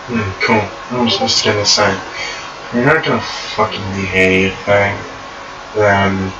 Cool. I was just gonna say, if you're not gonna fucking behave, thing, then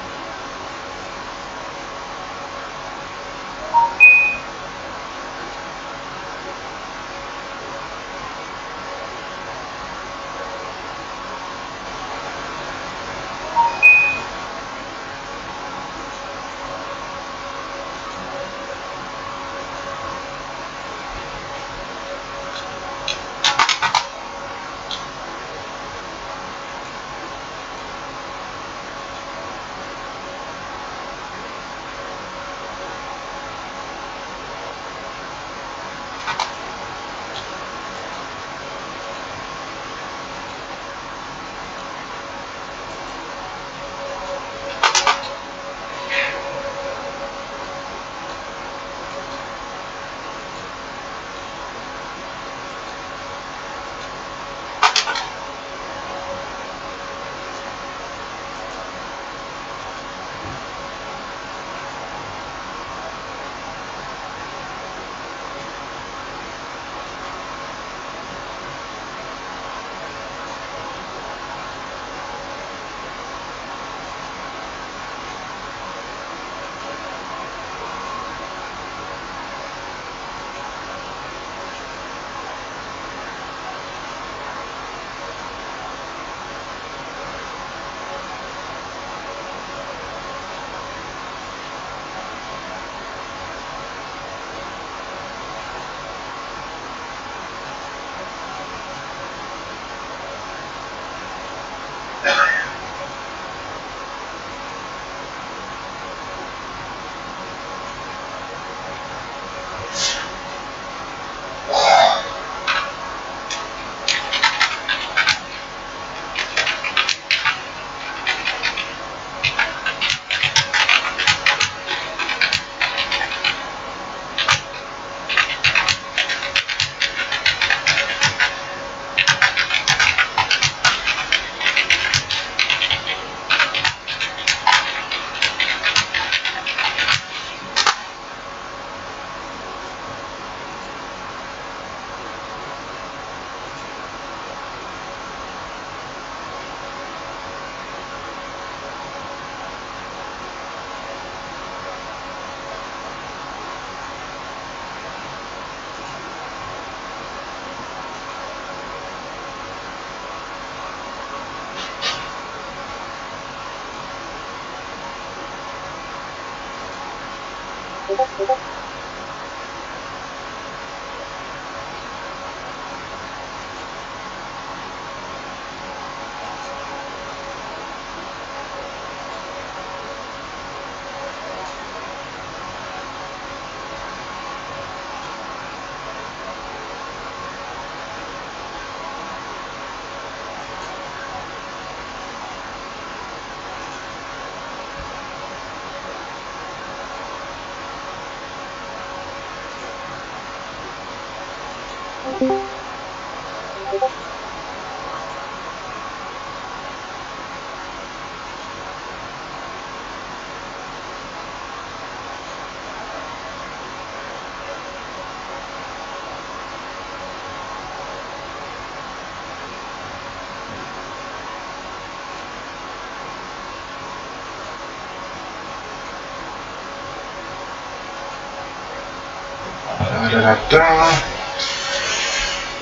da-da-da-da.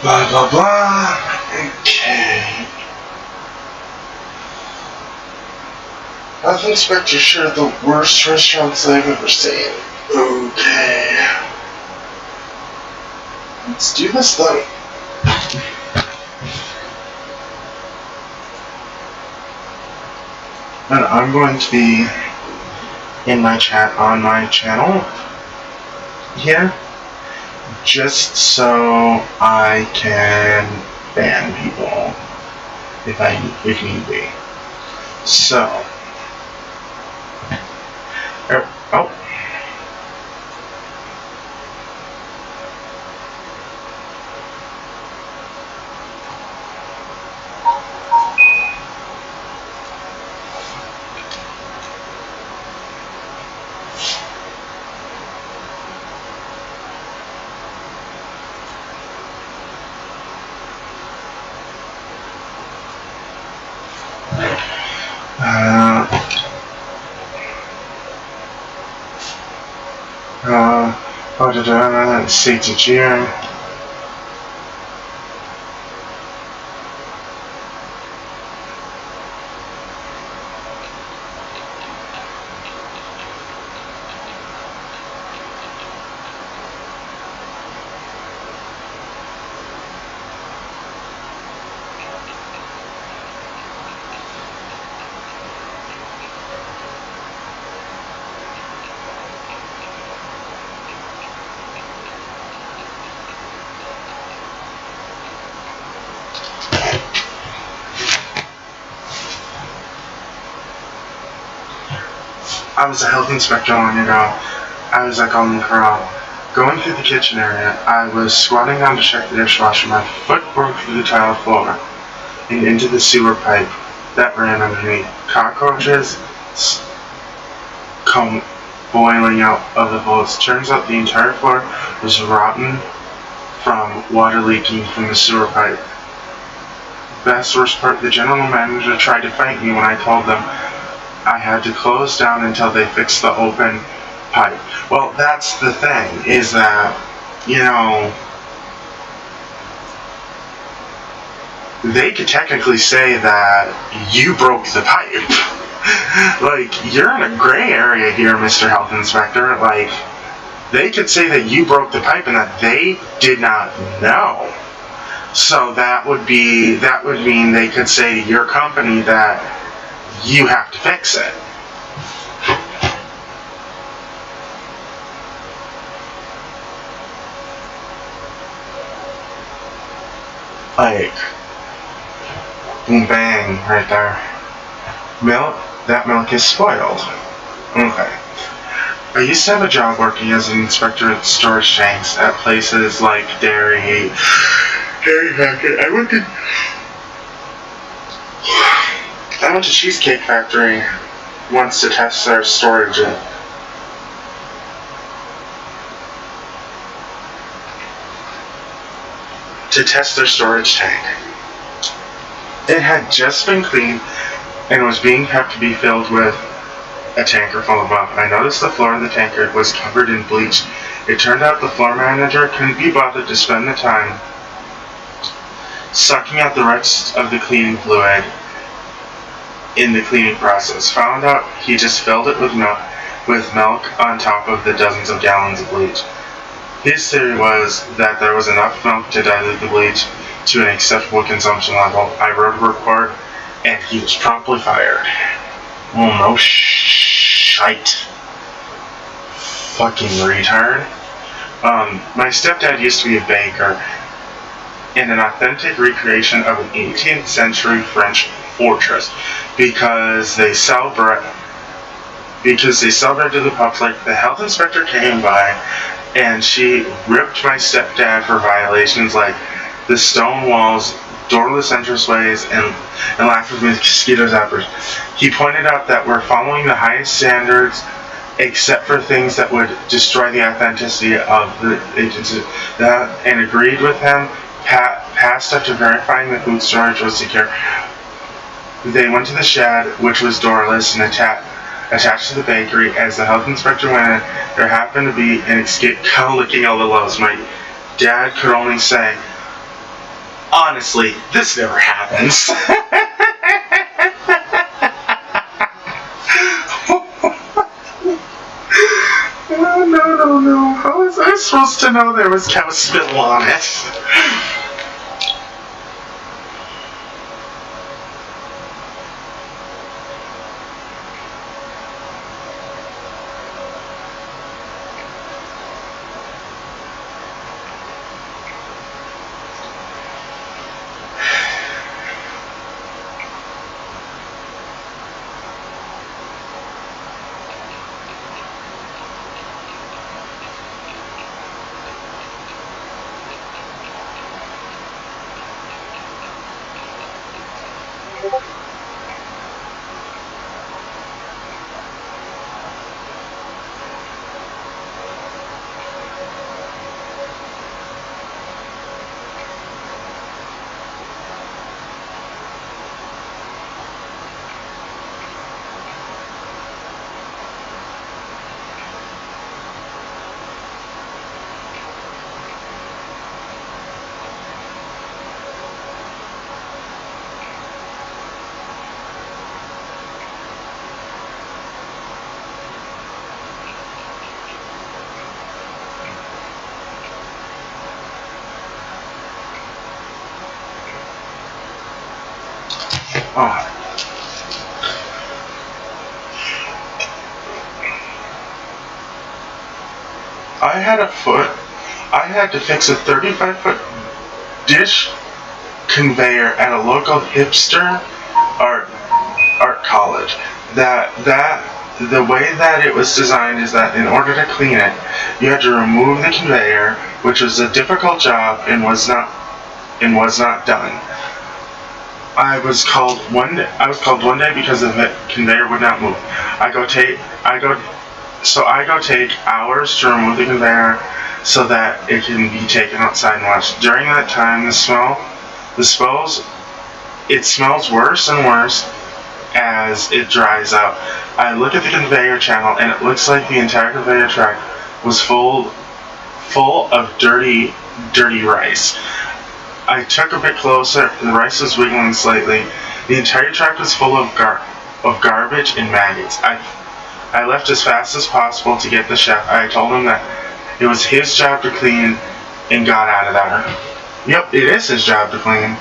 Blah, blah, blah. Okay. I've inspected sure the worst restaurants I've ever seen. Okay. Let's do this then. And I'm going to be in my chat on my channel here, just so I can ban people if need be. So, oh. CTG. I was a health inspector long ago. I was like on the corral. Going through the kitchen area, I was squatting down to check the dishwasher. My foot broke through the tile floor and into the sewer pipe that ran underneath. Cockroaches come boiling out of the holes. Turns out the entire floor was rotten from water leaking from the sewer pipe. Best worst part, the general manager tried to fight me when I told them I had to close down until they fixed the open pipe. Well, that's the thing, is that, you know, they could technically say that you broke the pipe. Like, you're in a gray area here, Mr. Health Inspector. Like, they could say that you broke the pipe and that they did not know. So that would mean they could say to your company that you have to fix it. Like, boom bang, right there. Milk? That milk is spoiled. Okay. I used to have a job working as an inspector at storage tanks at places like Dairy Factory. I went to Cheesecake Factory once to test their storage. To test their storage tank. It had just been cleaned and was being kept to be filled with a tanker full of mud. I noticed the floor of the tanker was covered in bleach. It turned out the floor manager couldn't be bothered to spend the time sucking out the rest of the cleaning fluid in the cleaning process. Found out he just filled it with milk on top of the dozens of gallons of bleach. His theory was that there was enough milk to dilute the bleach to an acceptable consumption level. I wrote a report and he was promptly fired. Oh no shite. Fucking retard. My stepdad used to be a baker in an authentic recreation of an 18th century French fortress because they sell bread to the public. The health inspector came by and she ripped my stepdad for violations like the stone walls, doorless entranceways, and lack of mosquito zappers. He pointed out that we're following the highest standards except for things that would destroy the authenticity of the agency, and agreed with him. Passed after verifying the food storage was secure. They went to the shed, which was doorless and attached to the bakery. As the health inspector went in, there happened to be an escape cow licking all the loaves. My dad could only say, honestly, this never happens. No. How was I supposed to know there was cow spittle on it? Oh. I had to fix a 35-foot dish conveyor at a local hipster art college. The way that it was designed is that in order to clean it, you had to remove the conveyor, which was a difficult job and was not done. I was called one day because the conveyor would not move. I go take hours to remove the conveyor so that it can be taken outside and washed. During that time, it smells worse and worse as it dries out. I look at the conveyor channel and it looks like the entire conveyor track was full of dirty rice. I took a bit closer, the rice was wiggling slightly. The entire track was full of garbage and maggots. I left as fast as possible to get the chef. I told him that it was his job to clean and got out of there. Yep, it is his job to clean.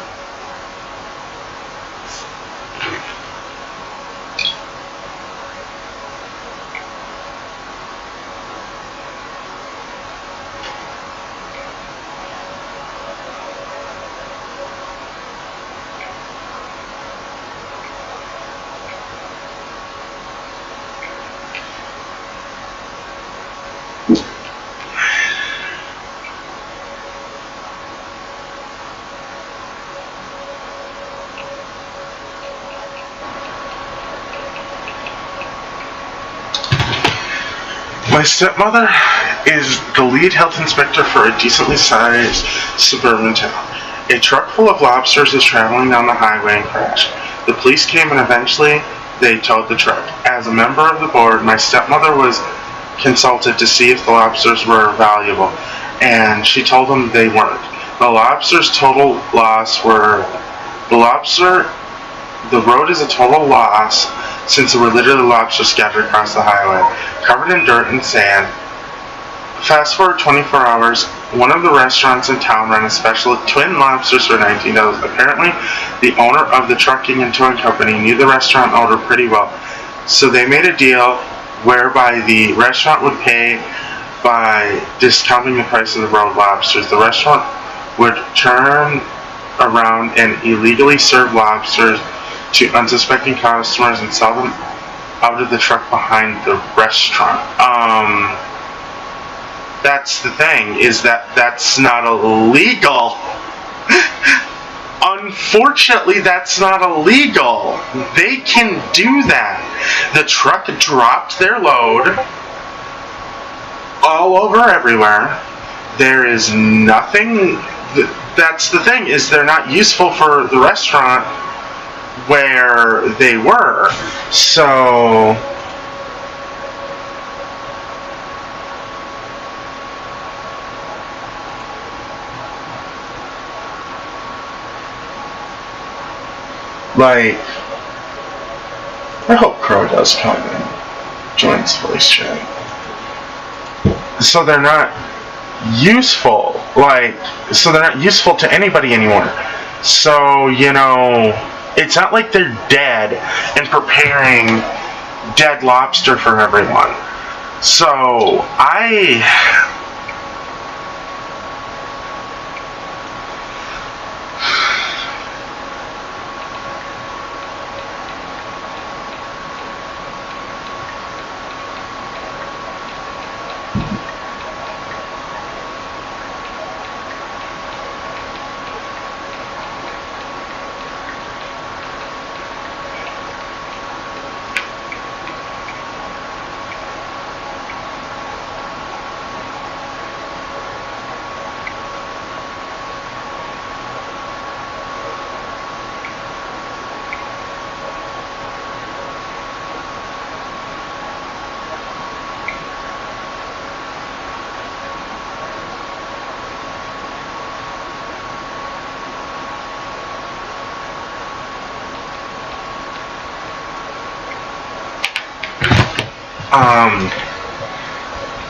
My stepmother is the lead health inspector for a decently sized suburban town. A truck full of lobsters was traveling down the highway and crashed. The police came and eventually they towed the truck. As a member of the board, my stepmother was consulted to see if the lobsters were valuable, and she told them they weren't. The lobsters' total loss the road is a total loss since there were literally lobsters scattered across the highway, covered in dirt and sand. Fast forward 24 hours, one of the restaurants in town ran a special twin lobsters for $19. Apparently, the owner of the trucking and towing company knew the restaurant owner pretty well, so they made a deal whereby the restaurant would pay by discounting the price of the road lobsters. The restaurant would turn around and illegally serve lobsters to unsuspecting customers and sell them out of the truck behind the restaurant. That's the thing, is that's not illegal. Unfortunately, that's not illegal. They can do that. The truck dropped their load all over everywhere. There is nothing. That's the thing, is they're not useful for the restaurant where they were. So like, I hope Crow does come and joins voice chat. So they're not useful, so they're not useful to anybody anymore. So, it's not like they're dead and preparing dead lobster for everyone. So,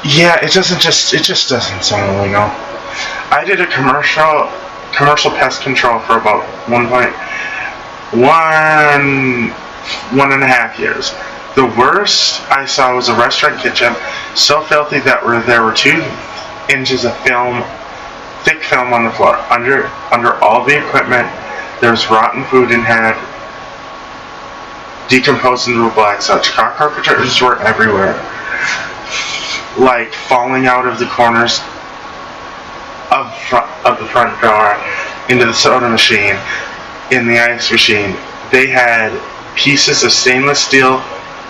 yeah, it just doesn't sound illegal. I did a commercial pest control for about 1.5 years. The worst I saw was a restaurant kitchen, so filthy that there were 2 inches of thick film on the floor. Under all the equipment, there was rotten food and had decomposed into a black sludge. Cockroaches were everywhere, like falling out of the corners of the front door into the soda machine, in the ice machine. They had pieces of stainless steel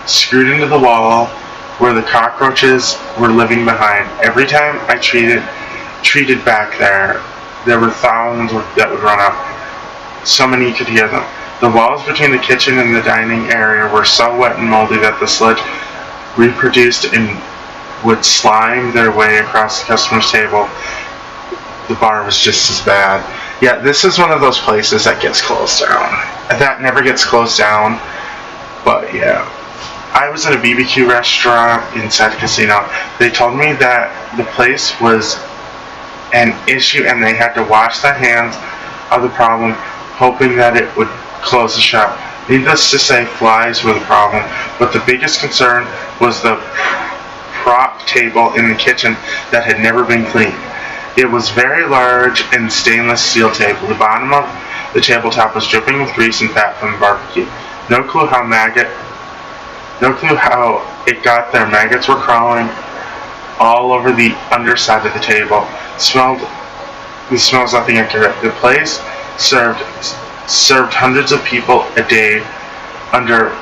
screwed into the wall where the cockroaches were living behind. Every time I treated back there were thousands that would run up. So many you could hear them. The walls between the kitchen and the dining area were so wet and moldy that the sludge reproduced and would slime their way across the customer's table. The bar was just as bad. Yeah, this is one of those places that gets closed down. That never gets closed down, but yeah. I was in a BBQ restaurant inside a casino. They told me that the place was an issue and they had to wash their hands of the problem, hoping that it would close the shop. Needless to say, flies were the problem, but the biggest concern was the prop table in the kitchen that had never been cleaned. It was very large and stainless steel table. The bottom of the tabletop was dripping with grease and fat from the barbecue. No clue how it got there. Maggots were crawling all over the underside of the table. It smells nothing like it. The place served hundreds of people a day under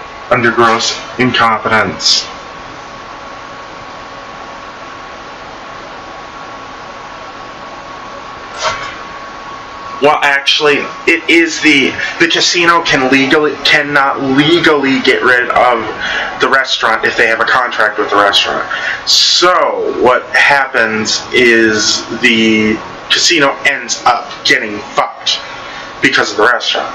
gross incompetence. Well, actually, it is the casino cannot legally get rid of the restaurant if they have a contract with the restaurant. So what happens is the casino ends up getting fucked because of the restaurant.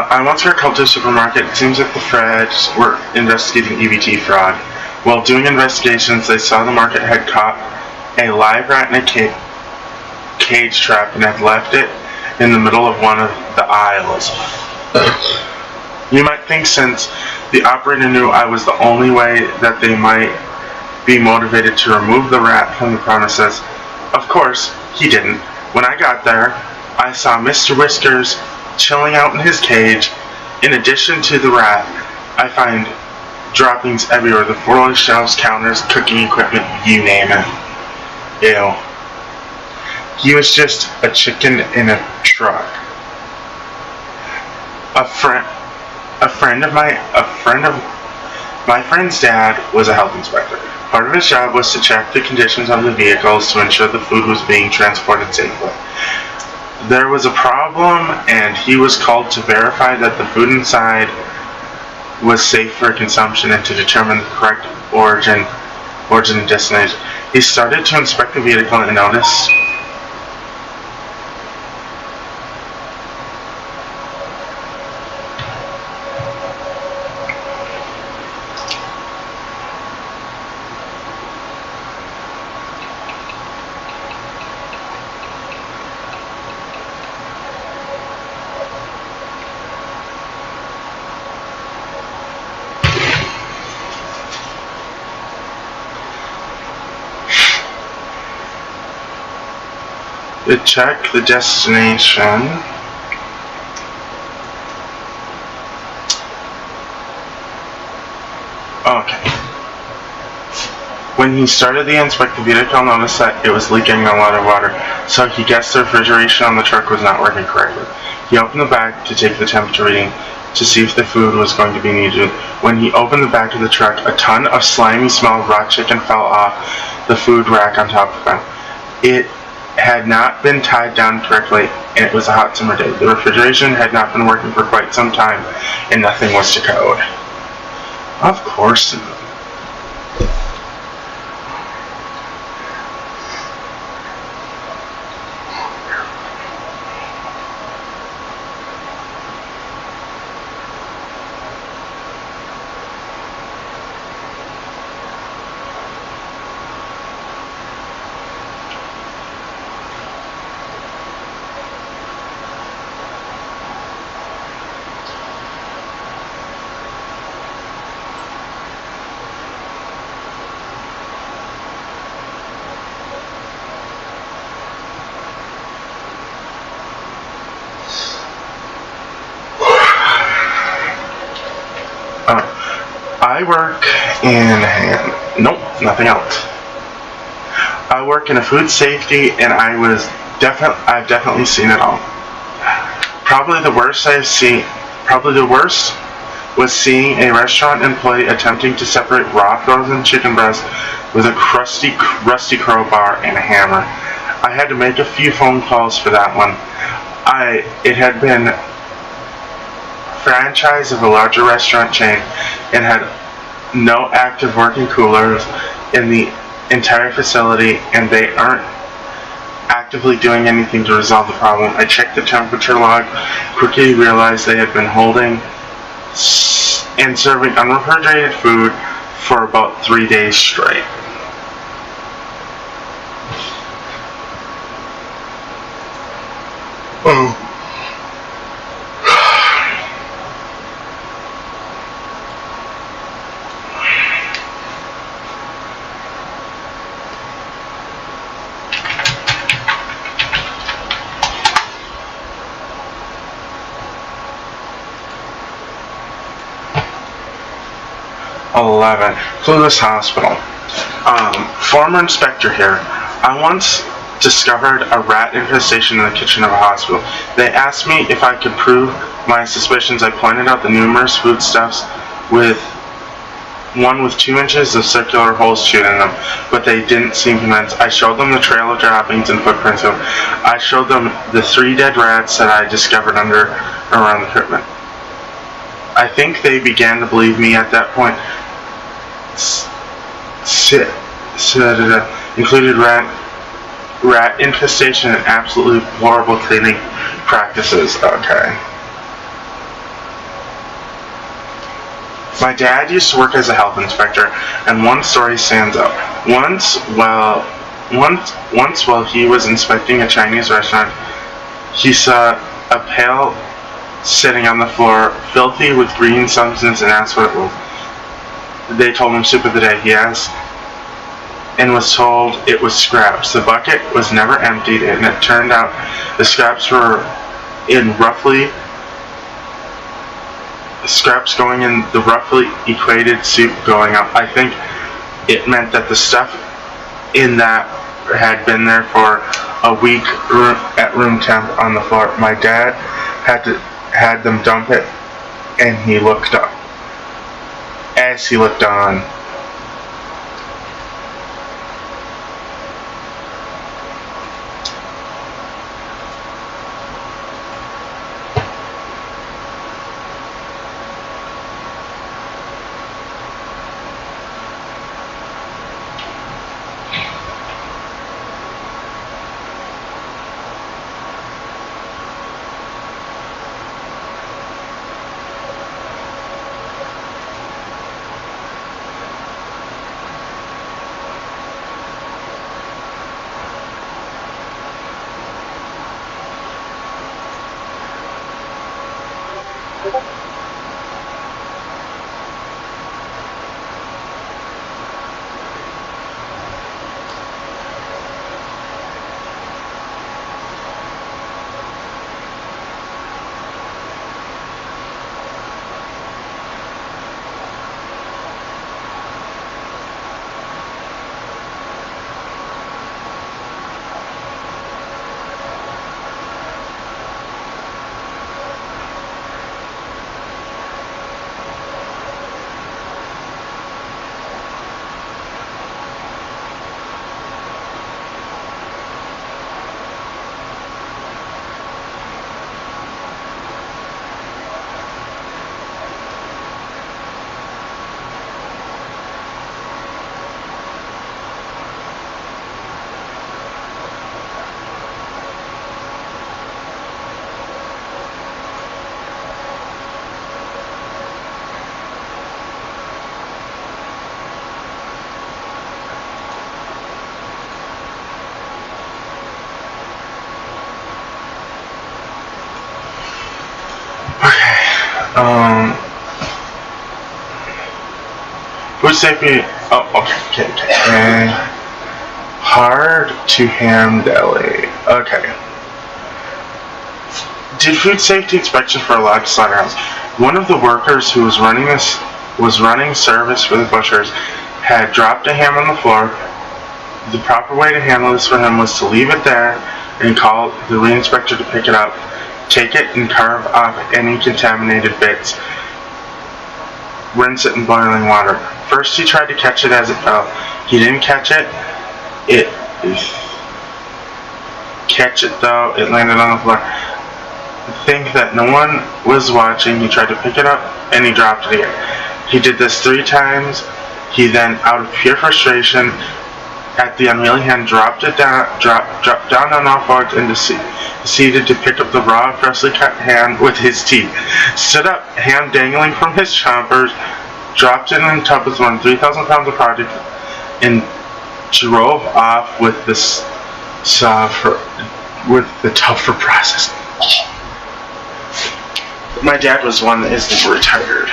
I once heard called to a supermarket. It seems that the feds were investigating EBT fraud. While doing investigations, they saw the market had caught a live rat in a cage trap and had left it in the middle of one of the aisles. You might think since the operator knew I was the only way that they might be motivated to remove the rat from the premises. Of course, he didn't. When I got there, I saw Mr. Whiskers chilling out in his cage. In addition to the rat, I find droppings everywhere. The floor, shelves, counters, cooking equipment, you name it. Ew. He was just a chicken in a truck. A friend of my friend's dad was a health inspector. Part of his job was to check the conditions of the vehicles to ensure the food was being transported safely. There was a problem, and he was called to verify that the food inside was safe for consumption and to determine the correct origin and destination. He started to inspect the vehicle and noticed to check the destination. Okay. When he started to inspect the vehicle, noticed that it was leaking a lot of water, so he guessed the refrigeration on the truck was not working correctly. He opened the back to take the temperature reading. to see if the food was going to be needed. When he opened the back of the truck, a ton of slimy smelled raw chicken fell off the food rack on top of him. It had not been tied down correctly, and it was a hot summer day. The refrigeration had not been working for quite some time, and nothing was to code. Of course not. I work in, nope, nothing else. I work in a food safety, and I've definitely seen it all. Probably the worst was seeing a restaurant employee attempting to separate raw frozen chicken breast with a rusty crowbar and a hammer. I had to make a few phone calls for that one. It had been franchise of a larger restaurant chain and had no active working coolers in the entire facility, and they aren't actively doing anything to resolve the problem. I checked the temperature log, quickly realized they had been holding and serving unrefrigerated food for about 3 days straight. Oh. Clueless Hospital. Former inspector here. I once discovered a rat infestation in the kitchen of a hospital. They asked me if I could prove my suspicions. I pointed out the numerous foodstuffs with 2 inches of circular holes chewed in them, but they didn't seem convinced. I showed them the trail of droppings and footprints. I showed them the 3 dead rats that I discovered around the equipment. I think they began to believe me at that point. Included rat infestation and absolutely horrible cleaning practices. Okay. My dad used to work as a health inspector, and one story stands out. Once while he was inspecting a Chinese restaurant, he saw a pail sitting on the floor, filthy with green substance, and asked what it was. They told him soup of the day. He asked and was told it was scraps. The bucket was never emptied, and it turned out the scraps were going in the roughly equated soup going up. I think it meant that the stuff in that had been there for a week at room temp on the floor. My dad had them dump it, and he looked up. As he looked on, Food safety. Oh, okay. Hard to ham deli. Okay. Did food safety inspection for a large slaughterhouse. One of the workers who was running service for the butchers had dropped a ham on the floor. The proper way to handle this for him was to leave it there and call the re-inspector to pick it up, take it and carve off any contaminated bits. Rinse it in boiling water. First he tried to catch it as it fell. He didn't catch it. It landed on the floor. Think that no one was watching. He tried to pick it up and he dropped it again. He did this 3 times. He then, out of pure frustration, at the unwilling hand, dropped down on all fours and proceeded to pick up the raw, freshly cut ham with his teeth. Stood up, ham dangling from his chompers, dropped it in a tub with more than 3,000 pounds of product, and drove off with the tub for processing. My dad was one that isn't retired.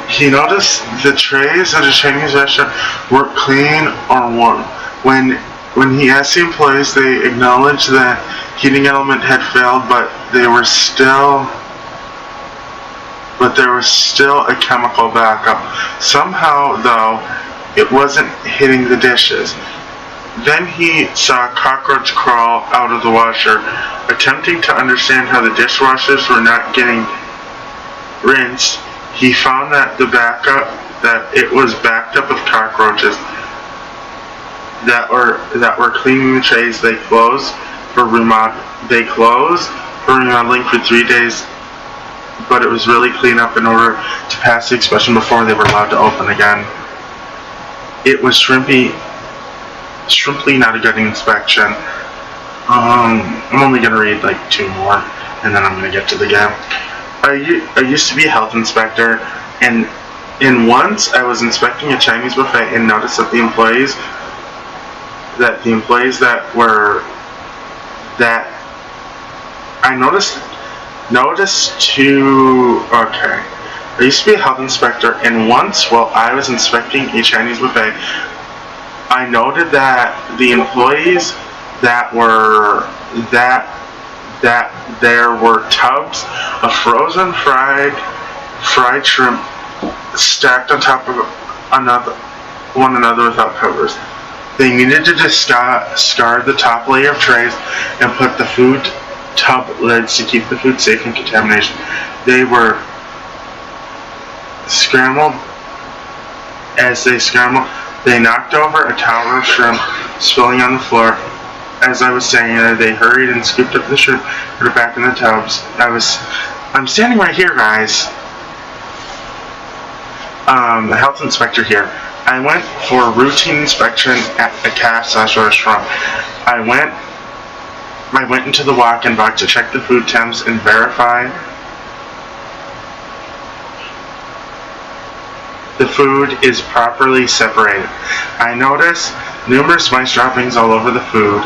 He noticed the trays at a Chinese restaurant were clean or warm. When he asked the employees, they acknowledged that heating element had failed, but there was still a chemical backup. Somehow, though, it wasn't hitting the dishes. Then he saw a cockroach crawl out of the washer. Attempting to understand how the dishwashers were not getting rinsed, he found that it was backed up with cockroaches that were cleaning the trays. They closed for remodeling for 3 days, but it was really clean up in order to pass the inspection before they were allowed to open again. It was shrimply not a good inspection. I'm only gonna read like 2 more, and then I'm gonna get to the game. I used to be a health inspector, and once I was inspecting a Chinese buffet and noticed that the employees I used to be a health inspector, and once while I was inspecting a Chinese buffet, I noted that the employees that there were tubs of frozen fried shrimp stacked on top of one another without covers. They needed to discard the top layer of trays and put the food tub lids to keep the food safe from contamination. They were scrambled. As they scrambled, they knocked over a tower of shrimp, spilling on the floor. As I was saying, they hurried and scooped up the shrimp, put it back in the tubs. I'm standing right here, guys. The health inspector here. I went for a routine inspection at a cafe/restaurant. I went into the walk-in box to check the food temps and verify the food is properly separated. I noticed numerous mice droppings all over the food.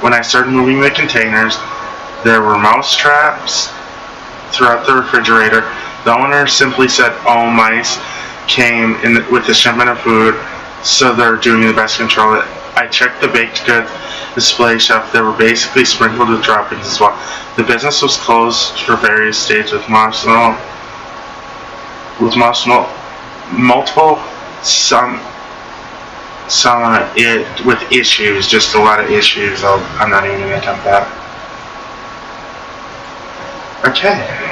When I started moving the containers, there were mouse traps throughout the refrigerator. The owner simply said all mice came in with the shipment of food, so they're doing the best to control it. I checked the baked goods display shelf. They were basically sprinkled with droppings as well. The business was closed for various stages with multiple saw it with issues, just a lot of issues. I'm not even going to attempt that. Okay.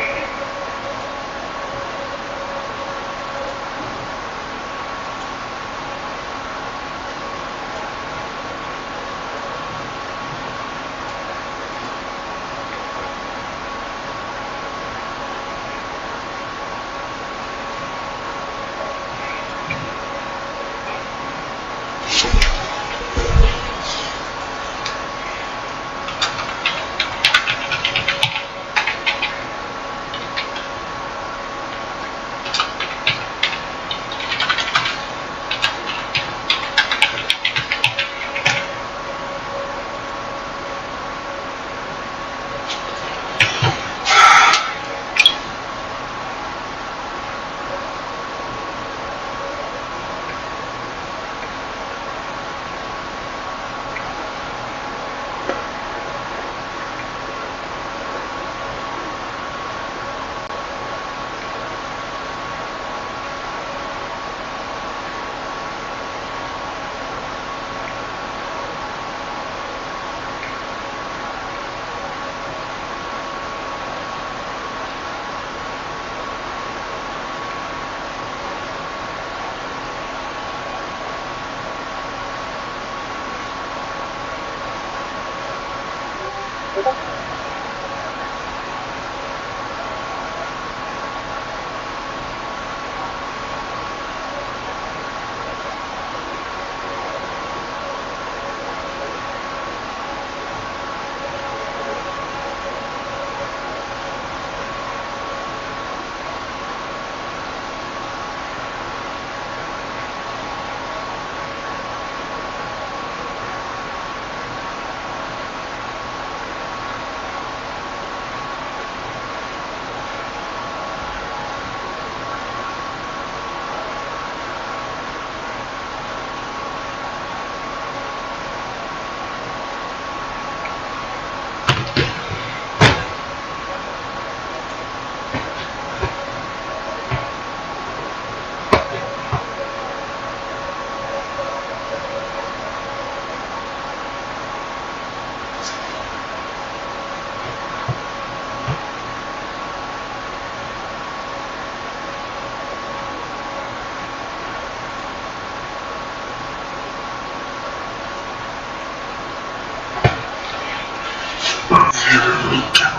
Here we go.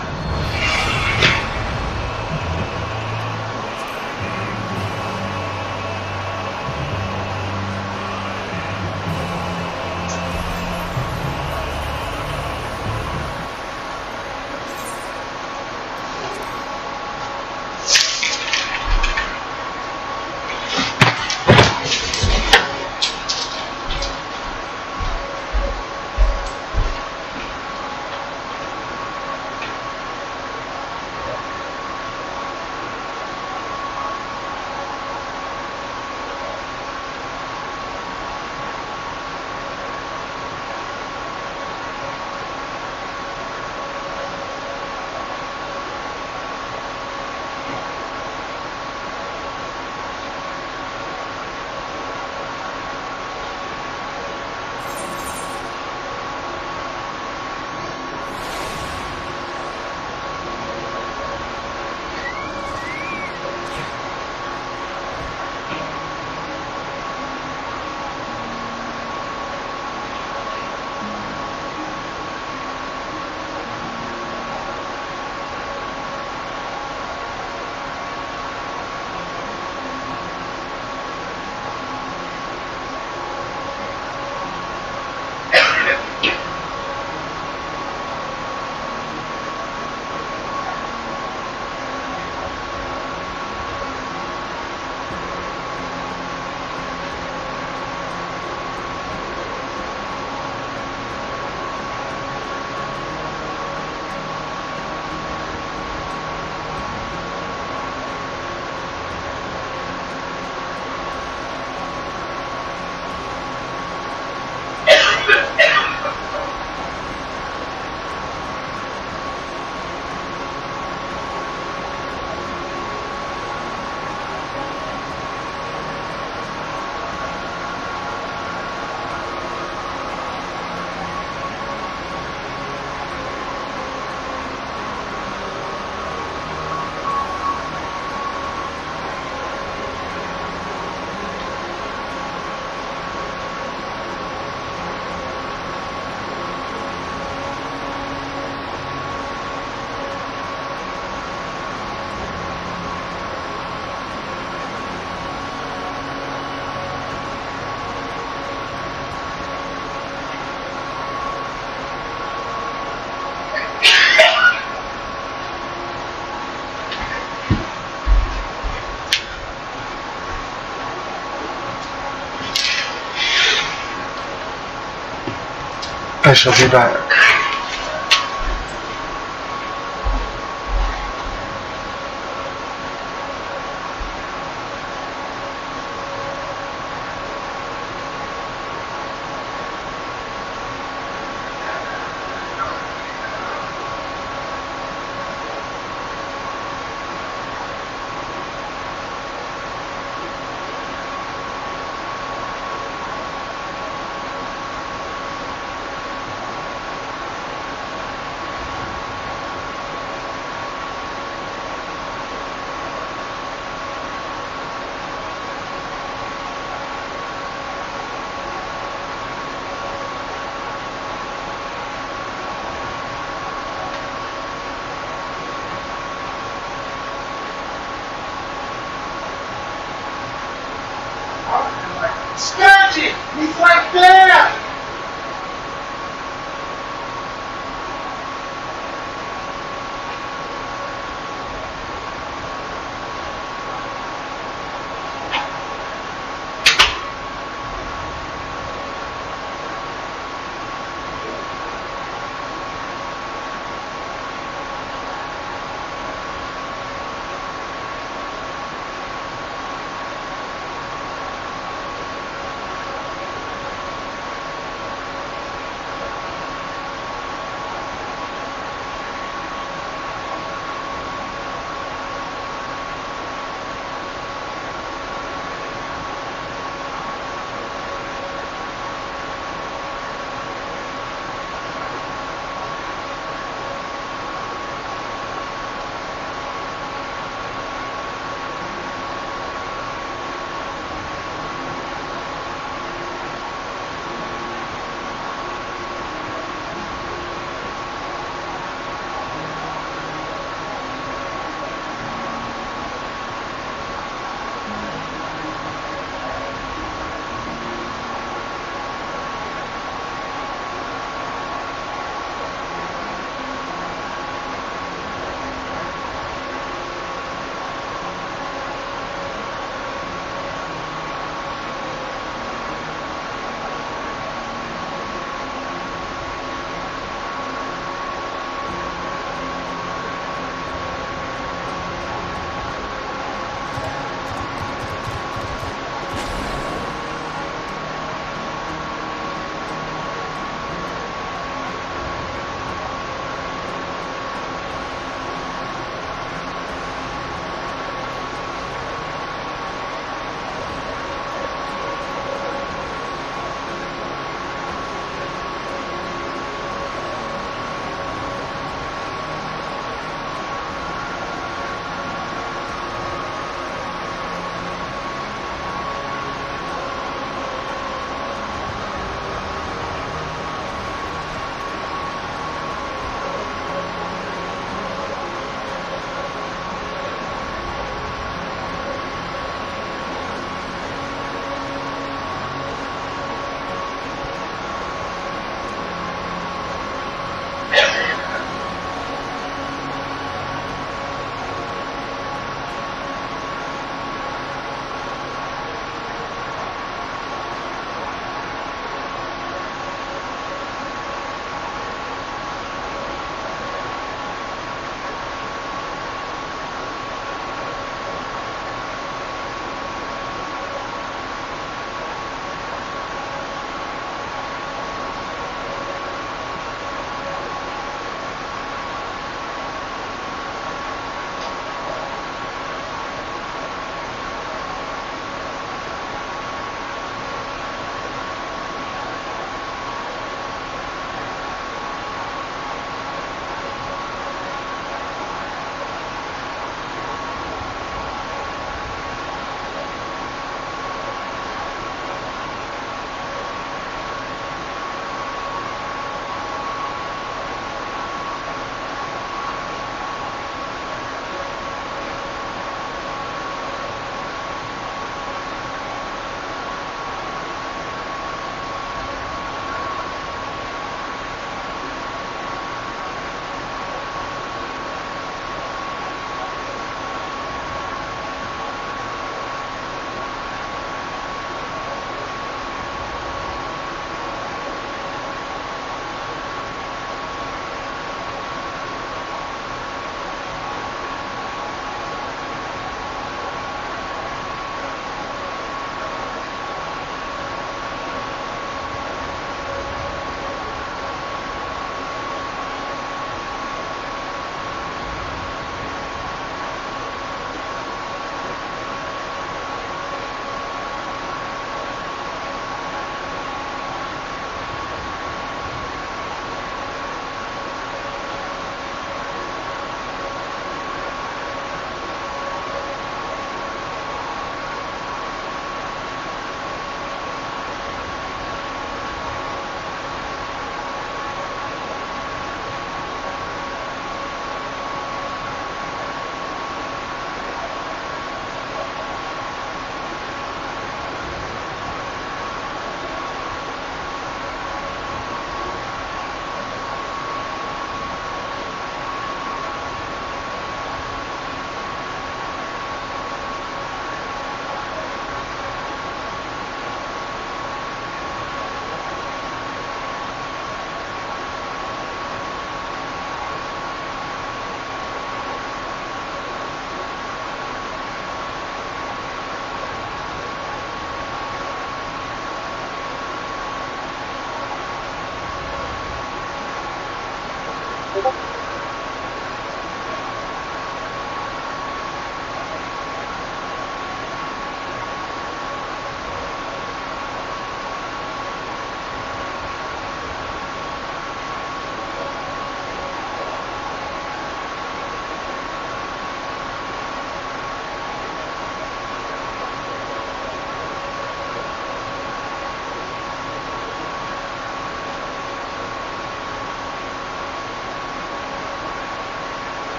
I shall be back. Scratch it! He's like that!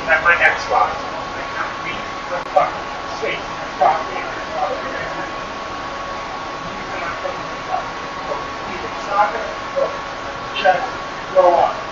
at my Xbox. We the fucking state got me. Either soccer or chess, grow up.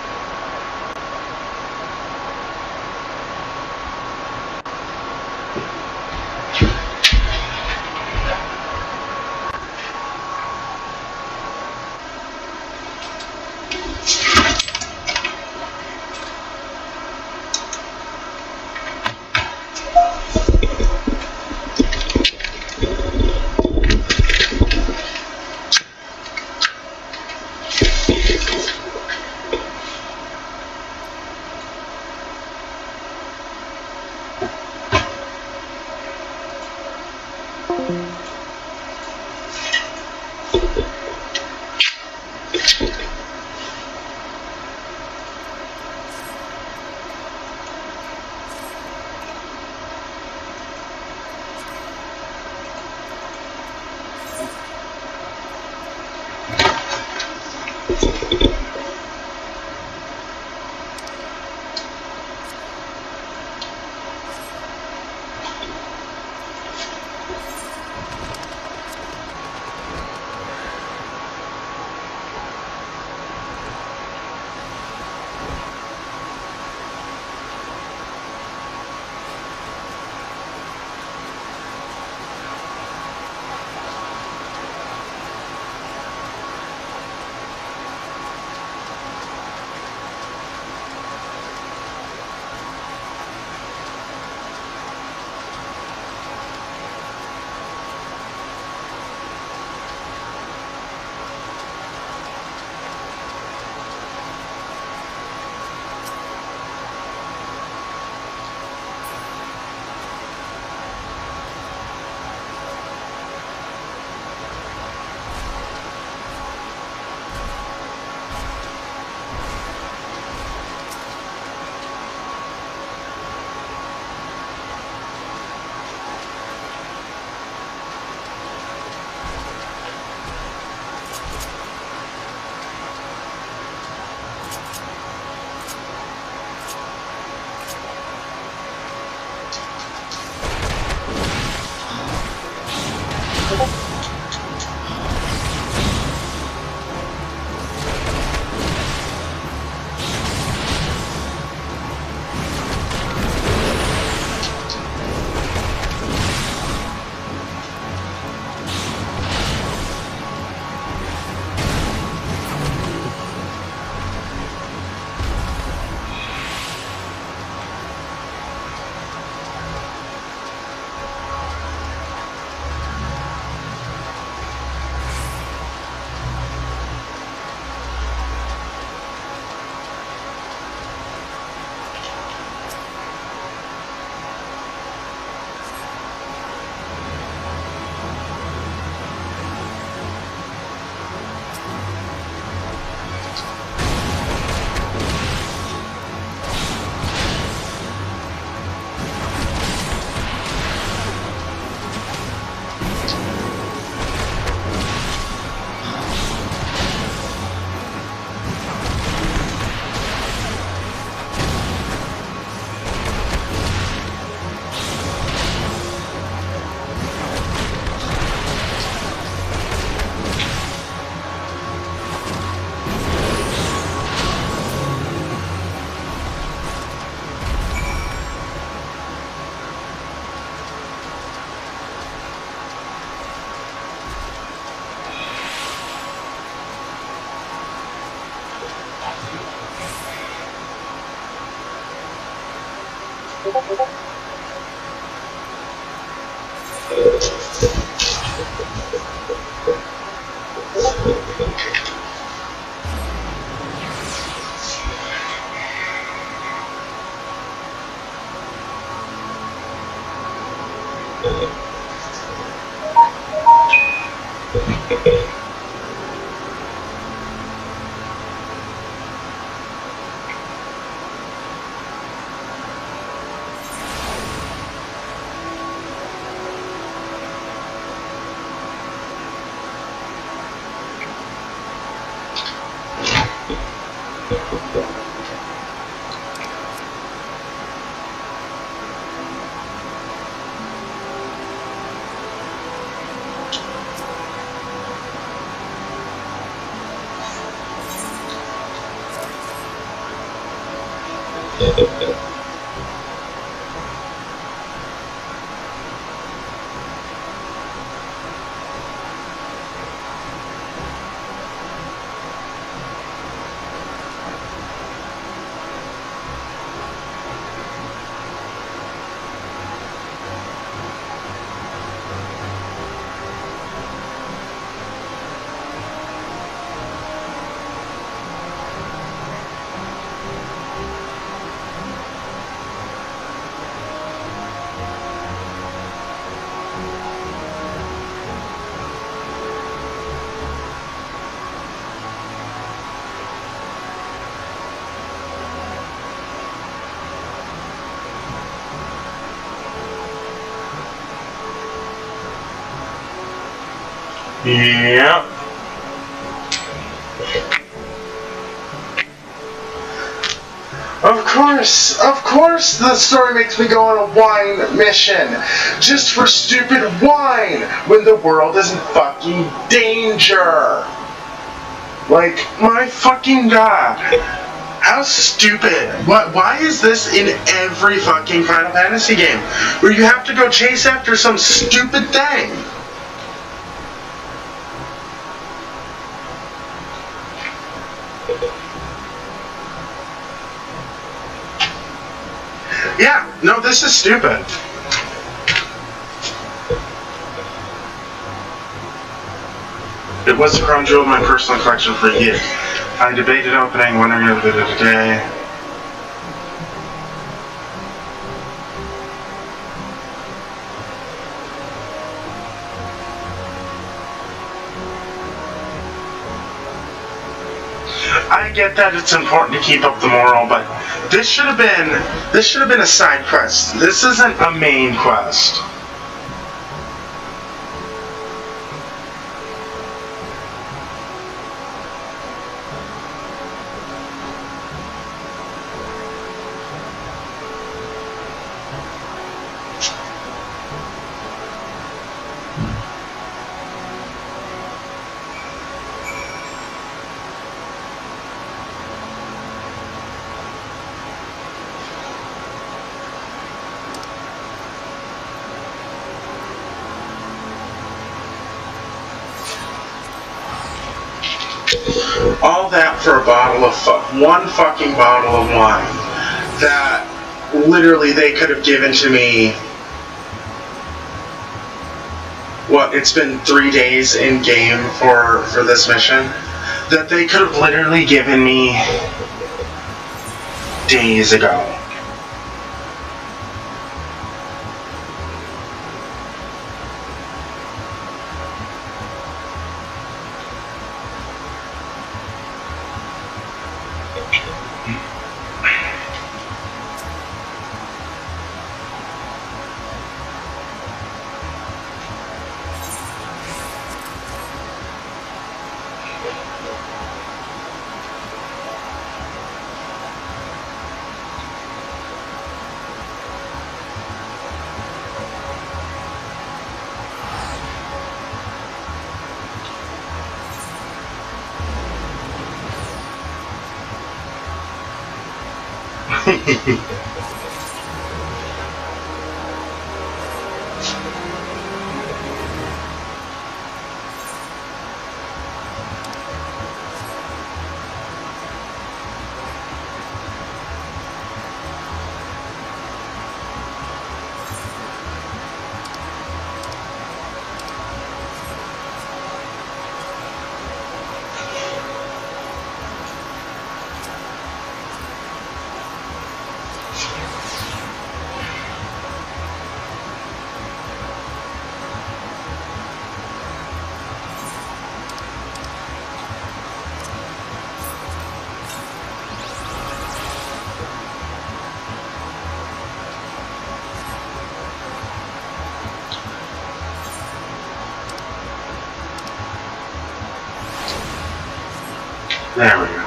Yep. Of course the story makes me go on a wine mission. Just for stupid wine when the world is in fucking danger. Like, my fucking god. How stupid. Why is this in every fucking Final Fantasy game? Where you have to go chase after some stupid thing? Yeah, no, this is stupid. It was the crown jewel of my personal collection for years. I debated opening, wondering if it today. I get that it's important to keep up the moral, but this should have been a side quest. This isn't a main quest. All that for a bottle of one fucking bottle of wine that literally they could have given to me. What, it's been 3 days in game for this mission that they could have literally given me days ago. There we go.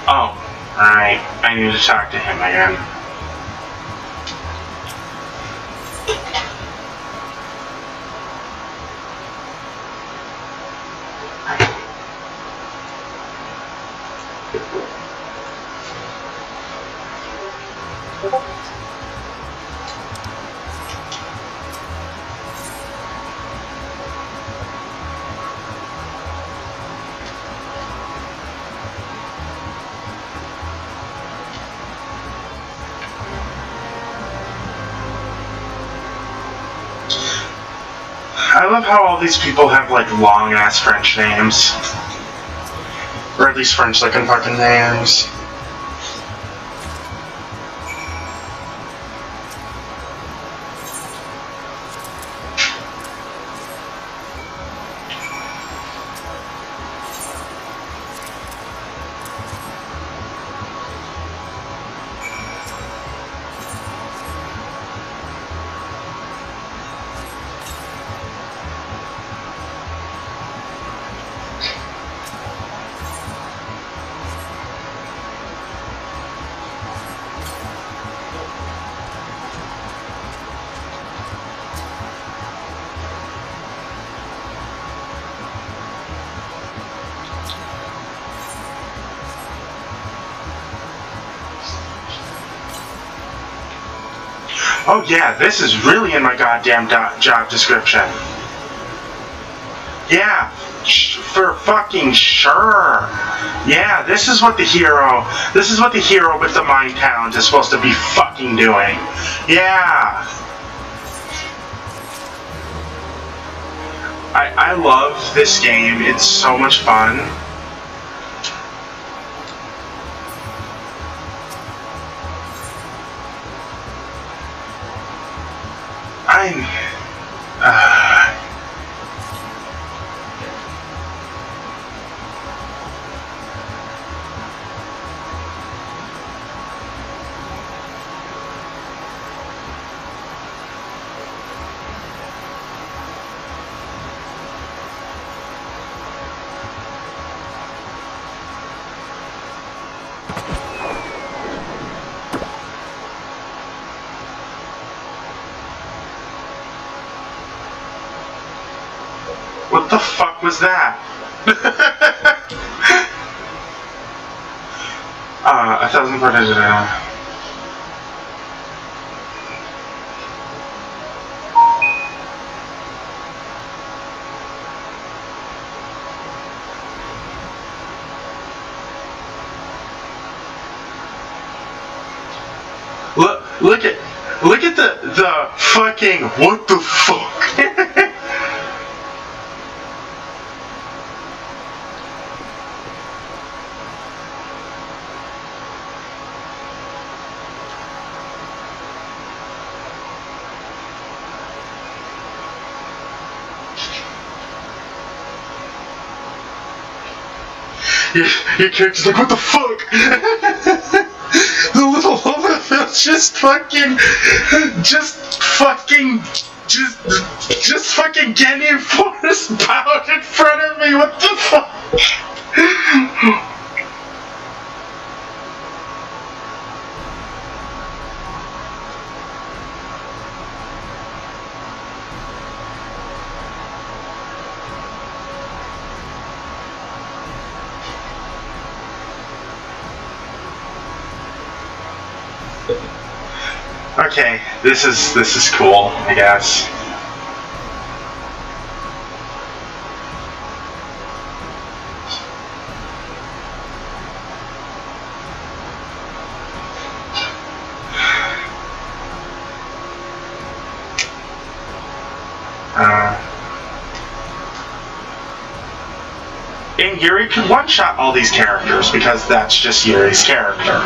Oh, alright. I need to talk to him again. I love how all these people have like long ass French names. Or at least French looking fucking names. Oh yeah, this is really in my goddamn job description. Yeah, for fucking sure. Yeah, this is what the hero with the mind talent is supposed to be fucking doing. Yeah. I love this game. It's so much fun. What the fuck was that? 1,000 per digital. Look at the fucking what the fuck. Your character's like, what the fuck? The little Homerfield just fucking getting forced out in front of me, what the fuck? Okay, this is cool, I guess. And Yuri could one-shot all these characters because that's just Yuri's character.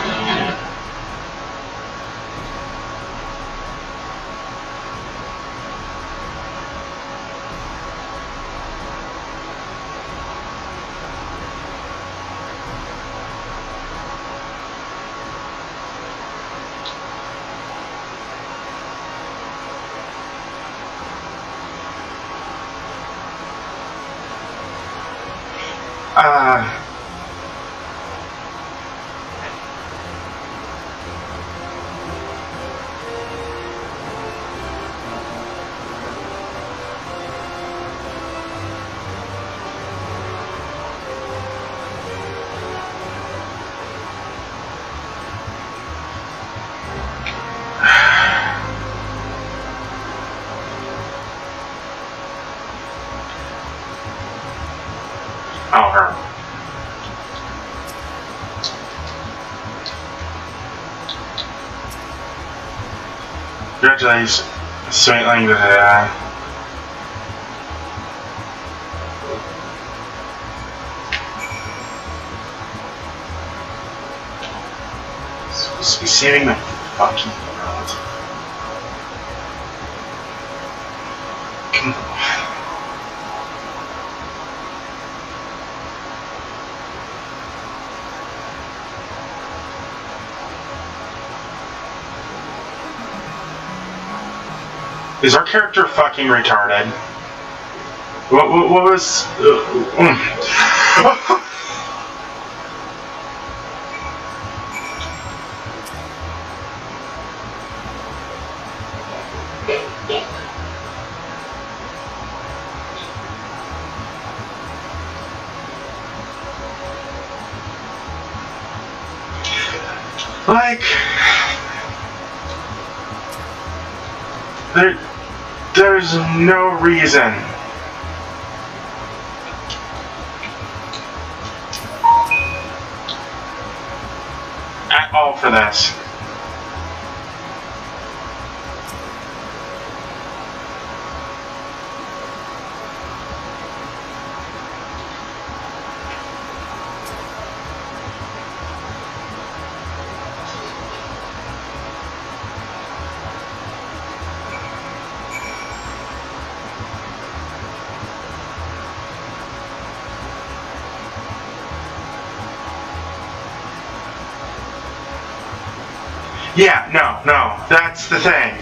Congratulations. Sweetling to die. Supposed to be saving the fucking world. Come on. Is our character fucking retarded? What was... like... There's no reason. At all for this. Yeah, no, that's the thing,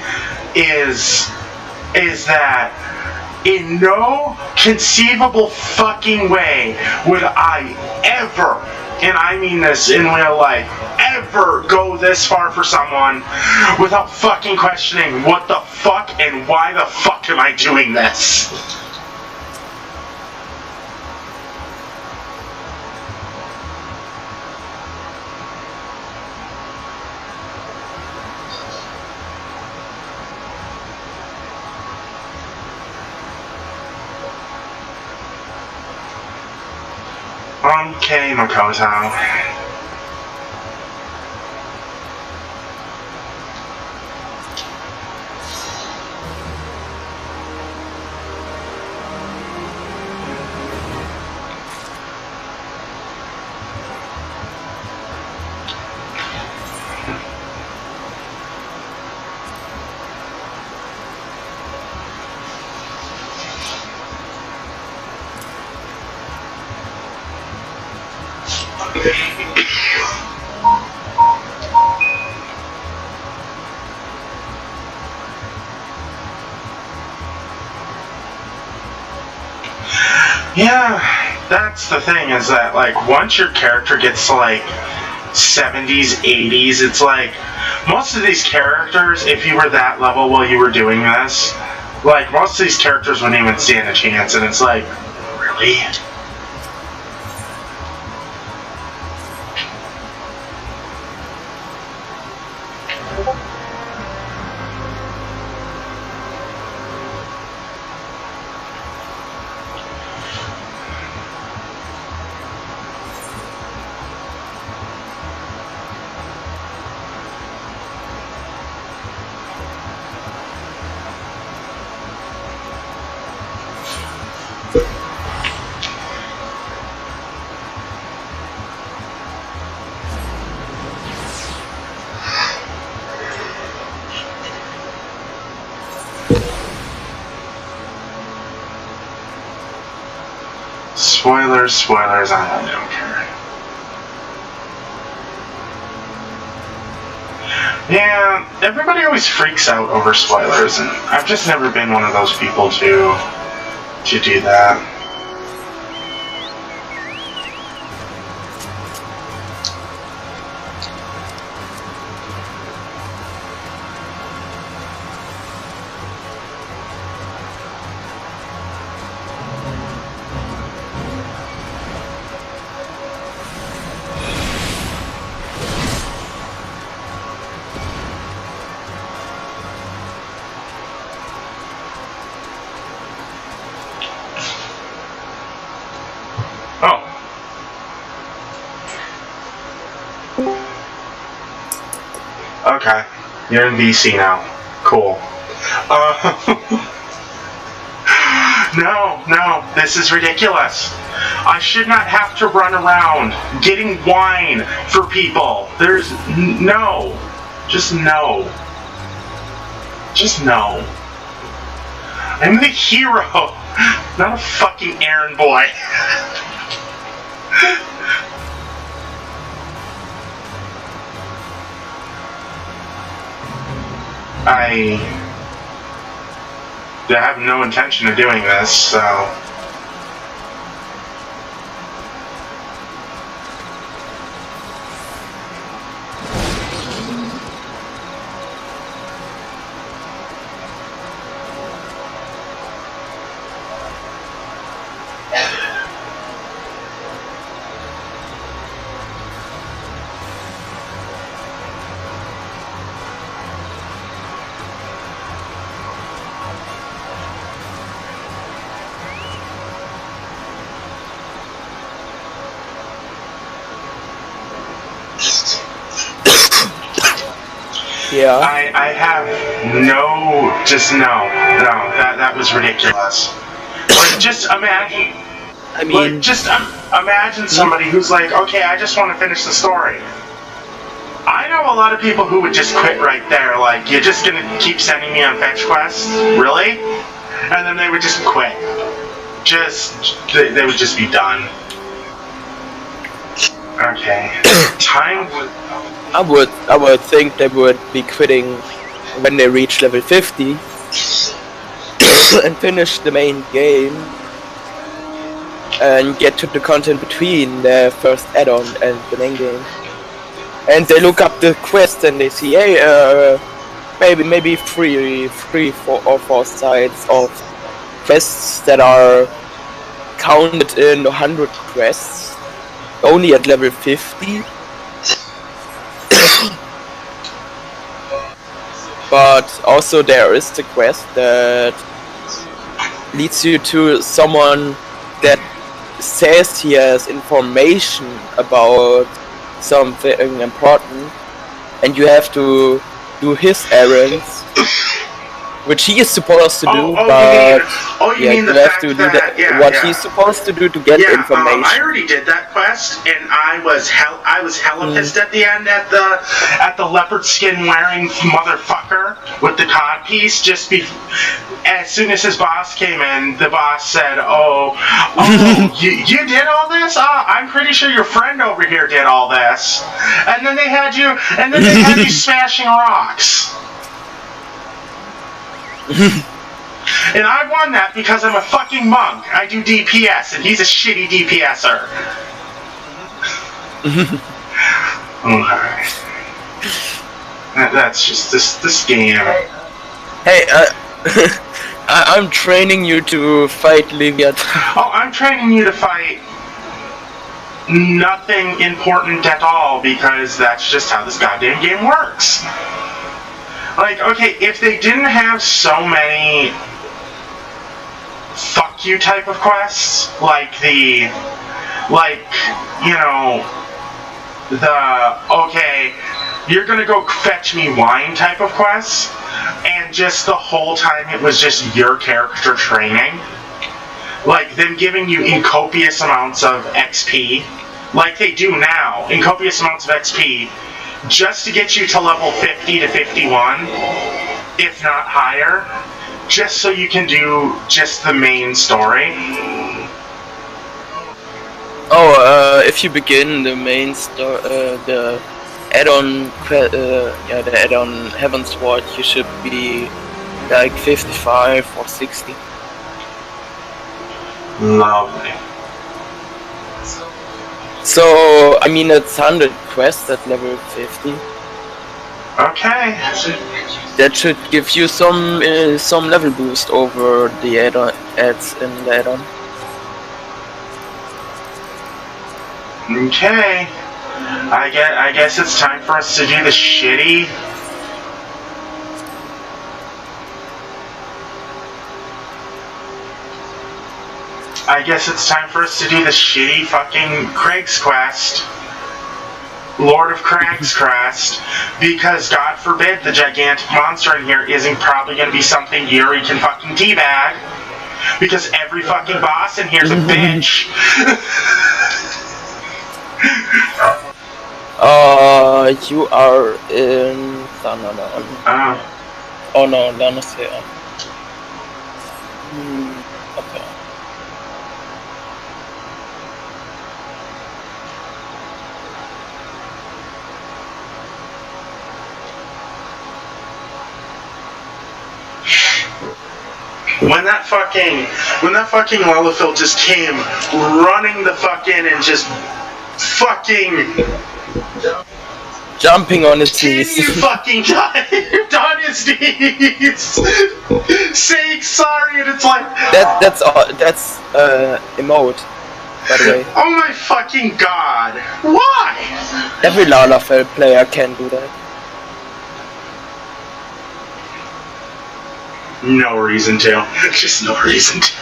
is that in no conceivable fucking way would I ever, and I mean this in real life, ever go this far for someone without fucking questioning what the fuck and why the fuck am I doing this? Okay, Makoto. Yeah, that's the thing, is that, like, once your character gets to, like, 70s, 80s, it's like, most of these characters, if you were that level while you were doing this, like, most of these characters wouldn't even stand a chance, and it's like, really? Spoilers, I don't care. Yeah, everybody always freaks out over spoilers, and I've just never been one of those people to do that. Okay, you're in VC now. Cool. No, this is ridiculous. I should not have to run around getting wine for people. There's no. Just no. Just no. I'm the hero, not a fucking errand boy. I have no intention of doing this, so... Yeah. I have that was ridiculous. Like, just imagine, I mean, like, just imagine somebody who's like, okay, I just want to finish the story. I know a lot of people who would just quit right there, like, you're just gonna keep sending me on fetch quests? Really? And then they would just quit. They would just be done. Okay. Time would... I would think they would be quitting when they reach level 50 and finish the main game and get to the content between the first add-on and the main game. And they look up the quest and they see, hey, maybe 3, 4 sides of quests that are counted in 100 quests, only at level 50. But also there is the quest that leads you to someone that says he has information about something important, and you have to do his errands, which he is supposed to do, you mean the have fact to do that, what he's supposed to do to get information. I already did that quest, and I was hella pissed at the end at the leopard skin wearing motherfucker with the codpiece. As soon as his boss came in, the boss said, you did all this? I'm pretty sure your friend over here did all this. And then they had you smashing rocks. And I won that because I'm a fucking monk. I do DPS, and he's a shitty DPSer. Alright. That's just this game. Hey, I'm training you to fight Leviathan. Oh, I'm training you to fight nothing important at all, because that's just how this goddamn game works. Like, okay, if they didn't have so many fuck you type of quests, okay, you're gonna go fetch me wine type of quests, and just the whole time it was just your character training, like them giving you in copious amounts of XP, like they do now, in copious amounts of XP, just to get you to level 50 to 51, if not higher, just so you can do just the main story. If you begin the main story, the add-on, the add-on Heaven's Sword, you should be like 55 or 60. Lovely. So, I mean, it's 100 quests at level 50. Okay. That should give you some level boost over the ads in the add-on. Okay. I guess it's time for us to do the shitty... I guess it's time for us to do the shitty fucking Craig's quest. Lord of Crag's Crest, because God forbid the gigantic monster in here isn't probably going to be something Yuri can fucking teabag, because every fucking boss in here's a bitch. You are in... Oh no, no sé. Okay. When that fucking Lillifil just came running the fuck in and just fucking jumping on his Can knees. you fucking on his knees saying sorry, and it's like that's emote, by the way. Oh my fucking god. Why? Every Lalafell player can do that. No reason to. Just no reason to.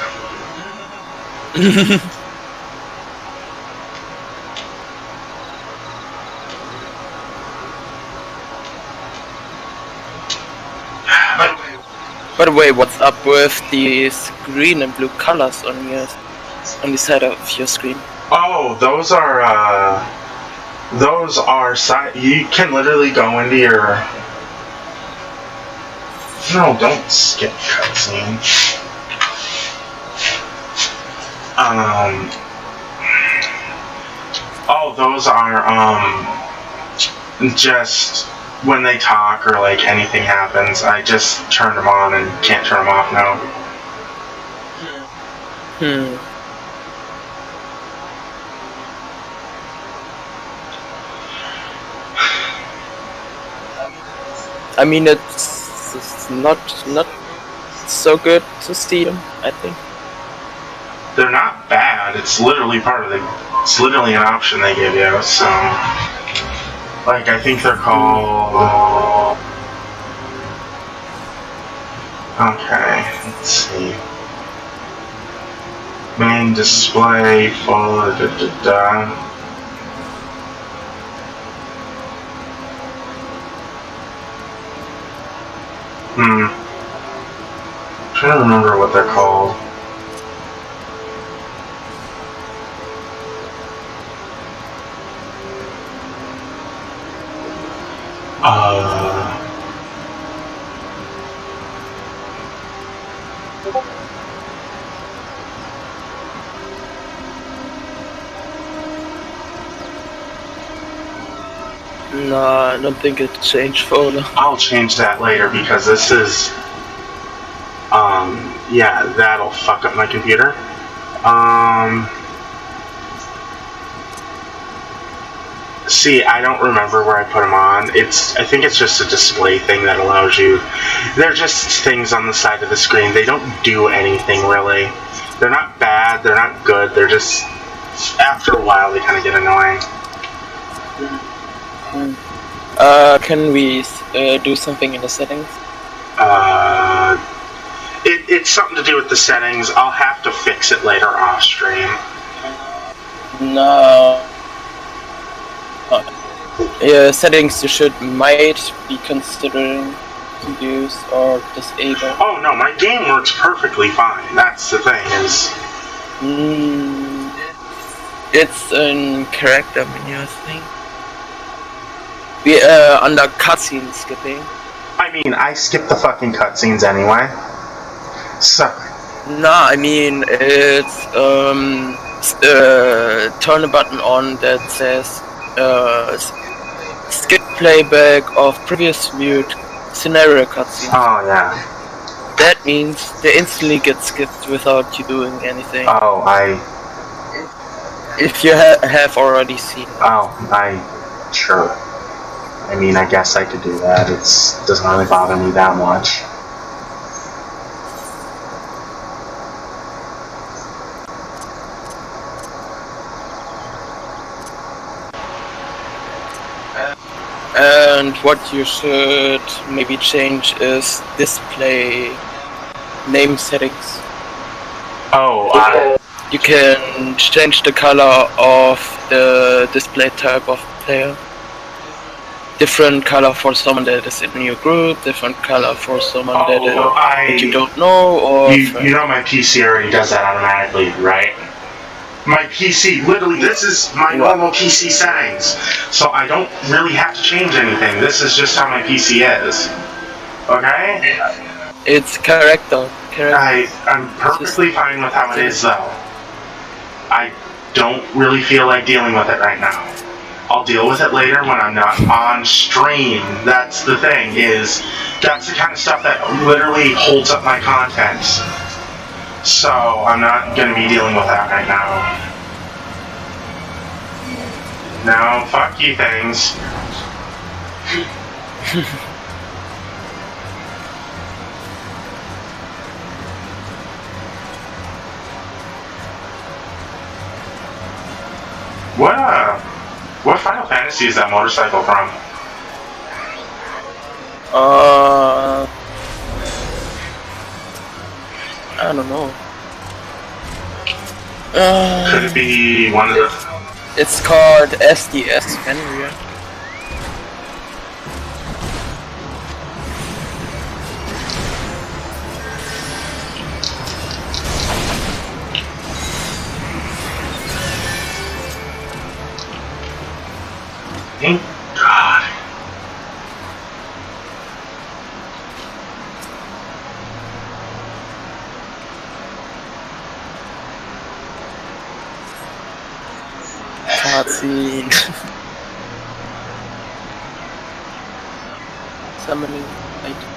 By the way, what's up with these green and blue colors on the side of your screen? Oh, those are you can literally go into your... No, don't skip cutscene. Oh, those are, just when they talk or, like, anything happens, I just turned them on and can't turn them off now. I mean, it's not so good to see them, I think. They're not bad. It's literally it's literally an option they give you, so... Like, I think they're called... Okay, let's see. Main display, full, I'm trying to remember what they're called. No, I don't think it changed photo. I'll change that later because this is, yeah, that'll fuck up my computer. See, I don't remember where I put them on. I think it's just a display thing that allows you. They're just things on the side of the screen. They don't do anything really. They're not bad. They're not good. They're just, after a while, they kind of get annoying. Can we do something in the settings? It's something to do with the settings. I'll have to fix it later off stream. No. Yeah, settings you might be considering to use or disable. Oh no, my game works perfectly fine. That's the thing is. It's in character menu, I think. Under cutscene skipping. I mean, I skip the fucking cutscenes anyway. So. No, I mean it's turn a button on that says skip playback of previous viewed scenario cutscenes. Oh yeah. That means they instantly get skipped without you doing anything. Oh, if you have already seen it. Oh, sure. I mean, I guess I could do that. It doesn't really bother me that much. And what you should maybe change is display name settings. Oh, you can change the color of the display type of player. different color for someone that is in your group, different color for someone that you don't know, or you know my PC already does that automatically, right? My PC, literally, this is my normal PC settings, so I don't really have to change anything. This is just how my PC is. Okay? It's correct though. I'm perfectly fine with how it is though. I don't really feel like dealing with it right now. I'll deal with it later when I'm not on stream. That's the thing, that's the kind of stuff that literally holds up my content. So, I'm not going to be dealing with that right now. Now, fuck you things. What Final Fantasy is that motorcycle from? I don't know. Could it be one of the... It's called SDS, Fenrir. Thank God. Cutscene. Summoning item.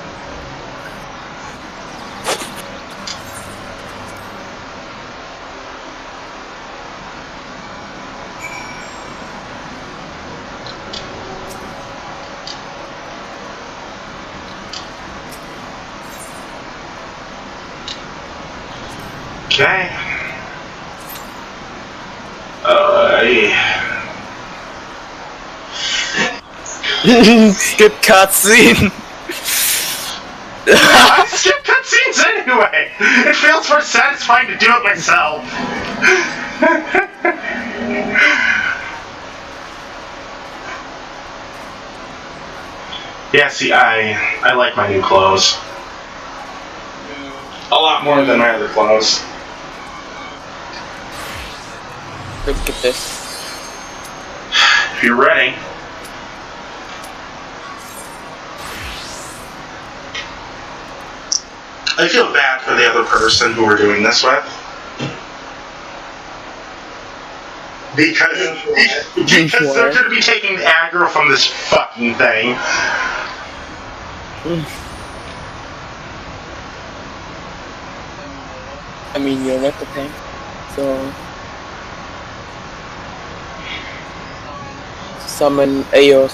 Okay. Skip cutscene. I skip cutscenes anyway. It feels more satisfying to do it myself. Yeah, see, I like my new clothes. A lot more than my other clothes. Look at this. If you're ready. I feel bad for the other person who we're doing this with. Because they're going to be taking the aggro from this fucking thing. I mean, you're not the tank, so... Summon Eos.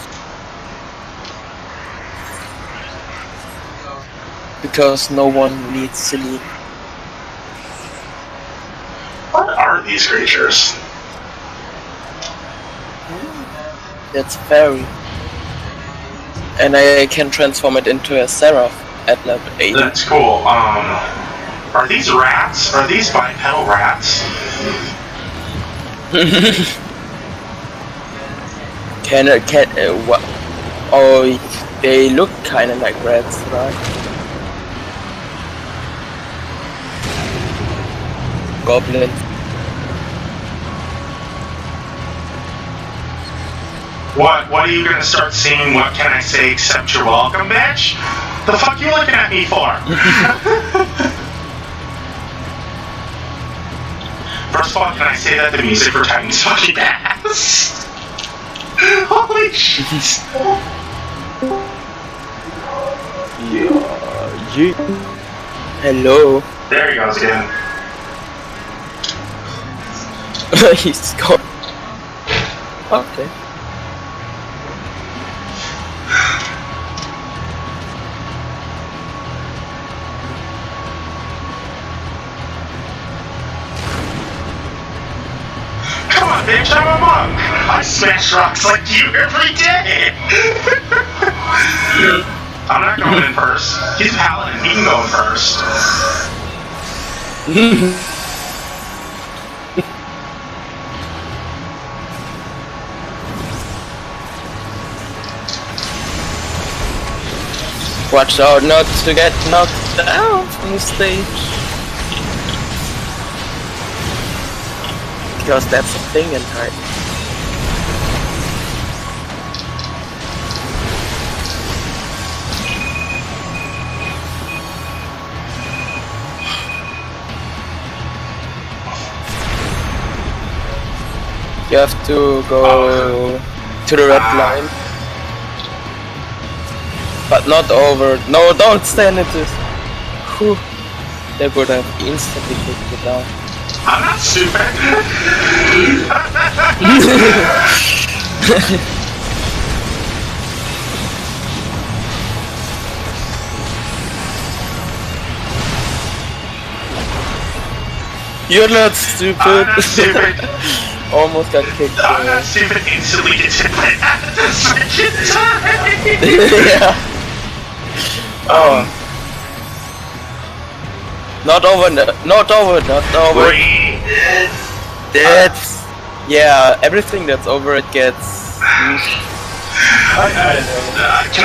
Because no one needs Celine. What are these creatures? That's fairy. And I can transform it into a seraph at level 80. That's cool. Are these rats? Are these bipedal rats? What? Oh, they look kinda like rats, right? Goblin. What are you gonna start singing? What can I say except you're welcome, bitch? The fuck you looking at me for? First of all, can I say that the music for Titan's fucking ass? Holy shit. Yeah. Hello. There he goes again. He's gone. Okay. Come on, bitch, I'm a monk. I smash rocks like you every day. I'm not going in first. He's a paladin. He can go in first. Watch out not to get knocked down from the stage. Because that's a thing in Titan. You have to go to the red line. But not over. No, don't stand into this. Whew. They would have instantly kicked it down. I'm not stupid. You're not stupid. I'm not stupid. Almost got kicked. I'm not stupid. Instantly gets hit by that at the second time. Yeah. Oh. Not over. Not over. Not over. That's yeah. Everything that's over it gets. Can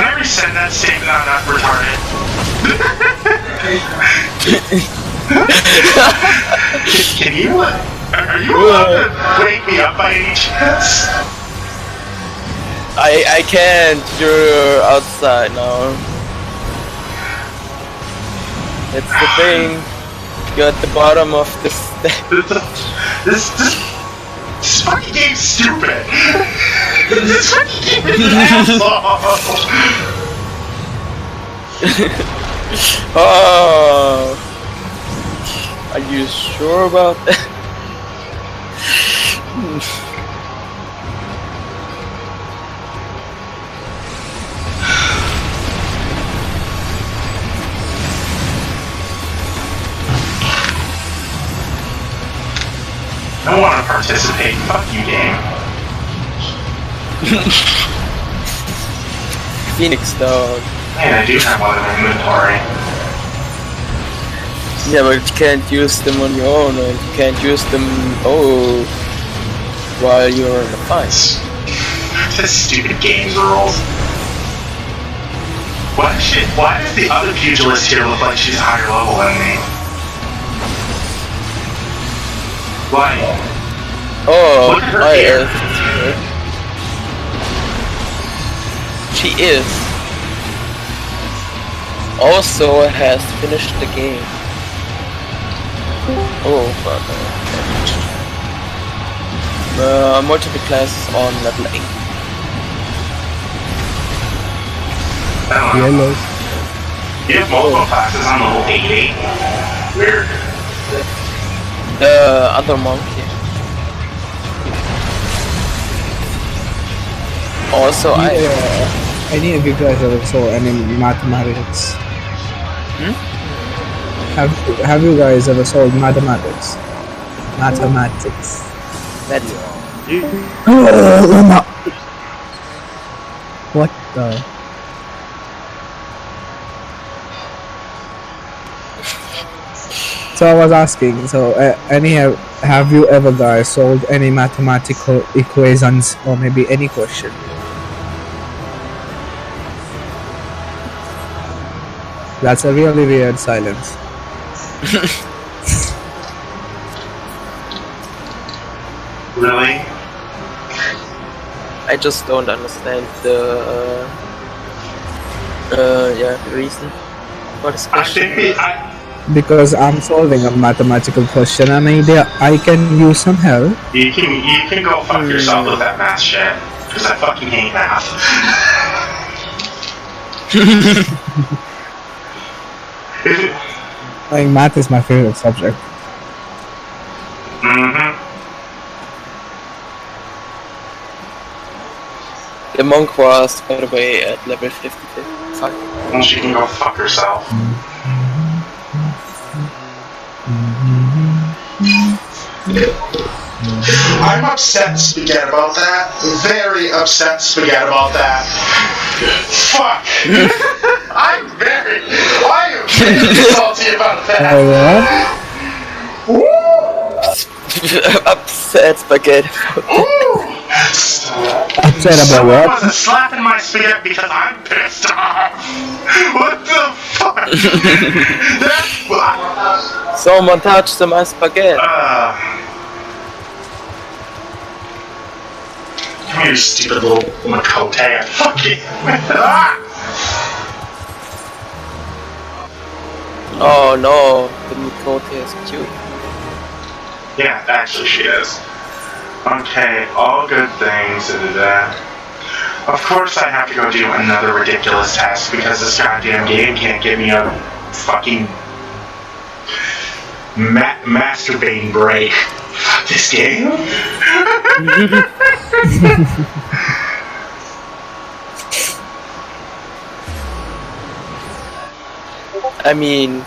I resend that statement? I'm not retarded. Can you? Are you allowed to wake me up by any chance? I can't. You're outside now. That's the thing. You're at the bottom of the stage. This fucking game's stupid. This fucking game is an asshole. Oh. Are you sure about that? I don't want to participate. Fuck you, game. Phoenix dog. Man, I do have one in my inventory. Yeah, but you can't use them on your own, and you can't use them while you're in the fight. This stupid game rules. Why does the other pugilist here look like she's higher level than me? Like, Oh, look at her hair. She is. Also has finished the game. Oh, but multiple classes on level 8. I don't know. Yellow. You have multiple classes on level 8. Weird. The other monkey. Also, Any of you guys ever saw any mathematics? Have you guys ever solved mathematics? Mathematics. that's What the? So I was asking. So have you ever guys solved any mathematical equations or maybe any question? That's a really weird silence. Really? I just don't understand the reason for this question. Because I'm solving a mathematical question and I can use some help. You can go fuck yourself with that math shit. Because I fucking hate math. I think math is my favorite subject. The monk was, by the way, at level 55. Well, she can go fuck herself. I'm upset spaghetti about that. Very upset spaghetti about that. Fuck. I am very salty about that. Oh, Upset spaghetti. yeah? Said about Someone what? wasn't slapping my spaghetti because I'm pissed off. What the fuck? Someone touched my spaghetti. Come here, you stupid little Makote. Fuck you. Oh no, the Mikote is cute. Yeah, actually she is. Okay, all good things. Of course I have to go do another ridiculous task because this goddamn game can't give me a fucking masturbating break. Fuck this game. I mean,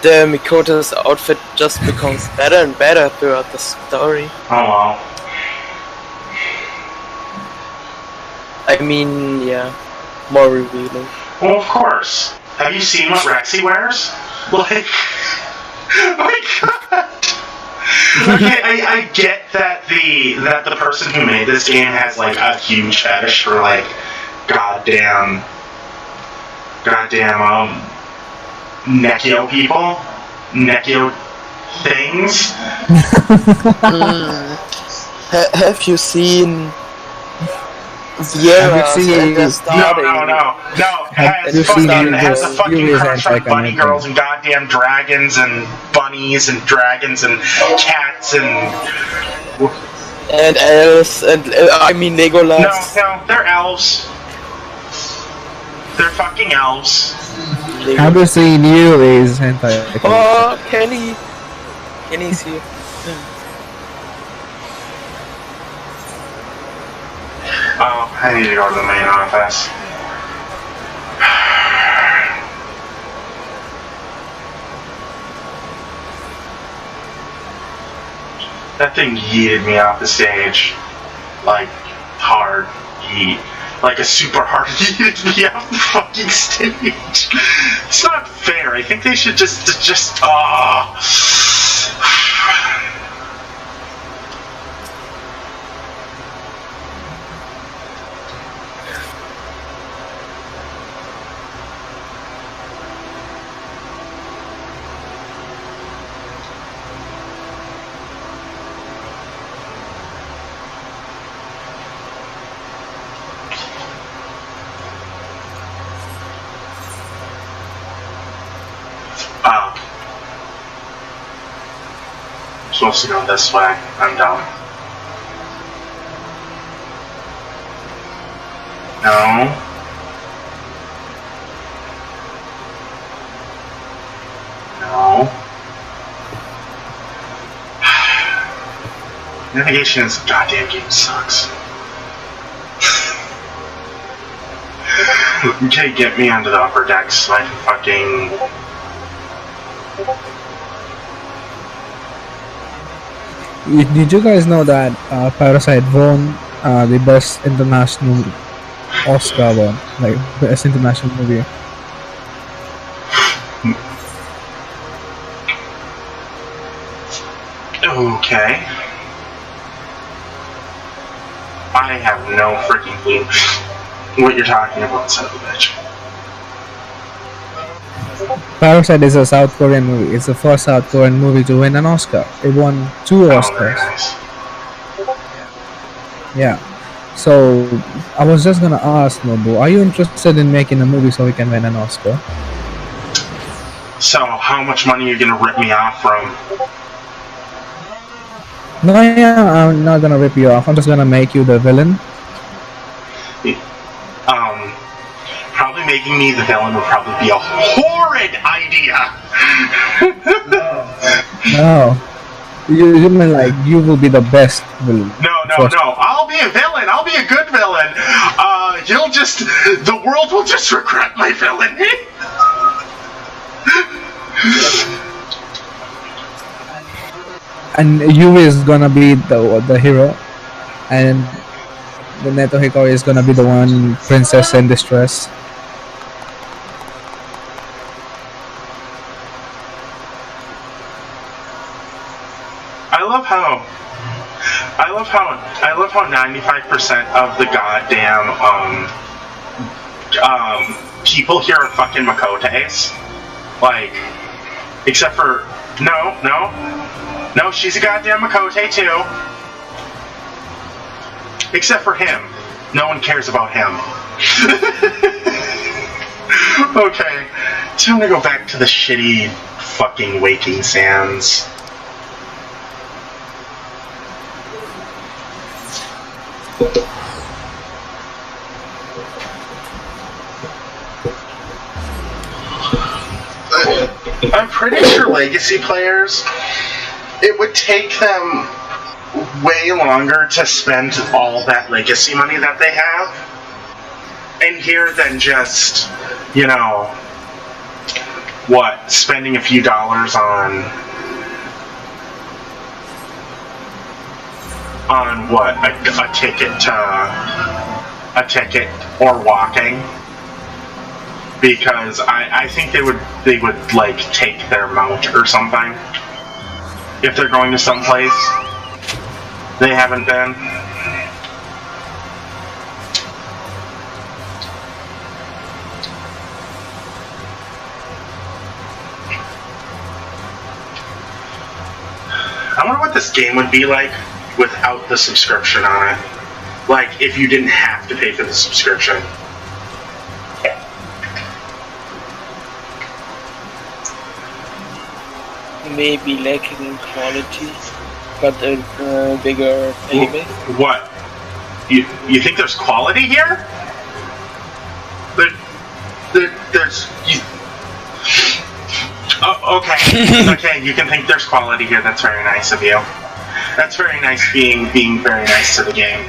the Mikoto's outfit just becomes better and better throughout the story. Oh well. I mean, yeah, more revealing. Well, of course. Have you seen what Rexy wears? Like, my god. Okay, I get that the person who made this game has like a huge fetish for like goddamn Nekio people, Nekio things. Have you seen Vieira's No. Has the fucking crush on bunny girls and goddamn dragons and bunnies and dragons and cats and elves and I mean Legolas. No, they're elves. They're fucking elves. Have you seen Yuri's hentai? Oh, Kenny's here. Oh, I need to go to the main office. That thing yeeted me off the stage. Like, hard yeet. Like a super hard yeeted me off the fucking stage. It's not fair. I think they should just I'm supposed to go this way. I'm dumb. No. No. Navigation in this goddamn game sucks. Okay, get me onto the upper decks so I can fucking... Did you guys know that Parasite won the best international Oscar one, like best international movie? Okay. I have no freaking clue what you're talking about, son of a bitch. Parasite is a South Korean movie. It's the first South Korean movie to win an Oscar. It won 2 Oh, Oscars. very nice. Yeah. So I was just gonna ask Nobu, are you interested in making a movie so we can win an Oscar? So, how much money are you gonna rip me off from? No, yeah, I'm not gonna rip you off. I'm just gonna make you the villain. Probably making me the villain would probably be a horrid idea. No. You mean like you will be the best villain? No. I'll be a villain. I'll be a good villain. The world will just regret my villain. And Yuri is gonna be the hero, and the Neto Hikari is gonna be the one princess in distress. I love how about 95% of the goddamn people here are fucking Makotes. Like, except for no, she's a goddamn Makote too. Except for him. No one cares about him. Okay, time to go back to the shitty fucking Waking Sands. I'm pretty sure Legacy players, it would take them way longer to spend all that Legacy money that they have in here than just, you know, what, spending a few dollars on what, a ticket or walking. Because I think they would like take their mount or something if they're going to someplace they haven't been. I wonder what this game would be like without the subscription on it. Like if you didn't have to pay for the subscription. Maybe lacking in quality, but a bigger player base. What? You think there's quality here? There's. Oh, okay. Okay, you can think there's quality here. That's very nice of you. That's very nice being very nice to the game.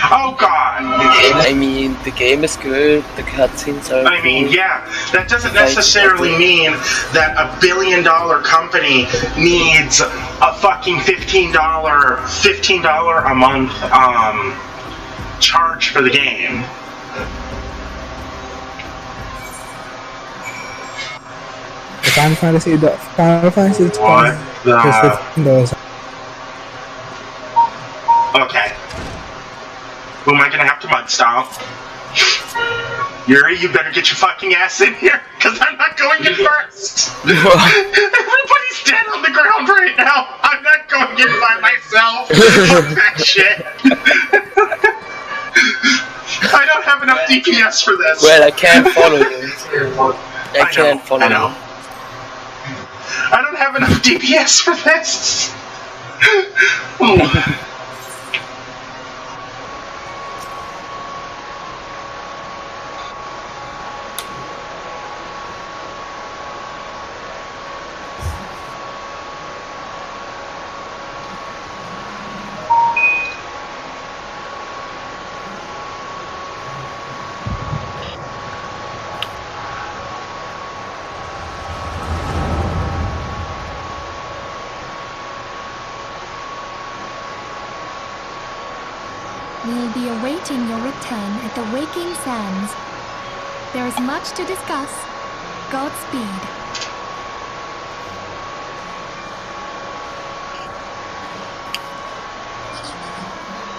Oh god! I mean, the game is good, the cutscenes are I mean, yeah, that doesn't necessarily mean that $1 billion company needs a fucking $15 a month charge for the game. The Final Fantasy, What the? Okay. Who am I gonna have to mud stomp? Yuri, you better get your fucking ass in here, because I'm not going in first! Everybody's dead on the ground right now! I'm not going in by myself! Fuck that shit! I don't have enough DPS for this! Well, I can't follow you. I can't follow I know. you. I don't have enough DPS for this! Oh. We'll be awaiting your return at the Waking Sands. There is much to discuss. Godspeed.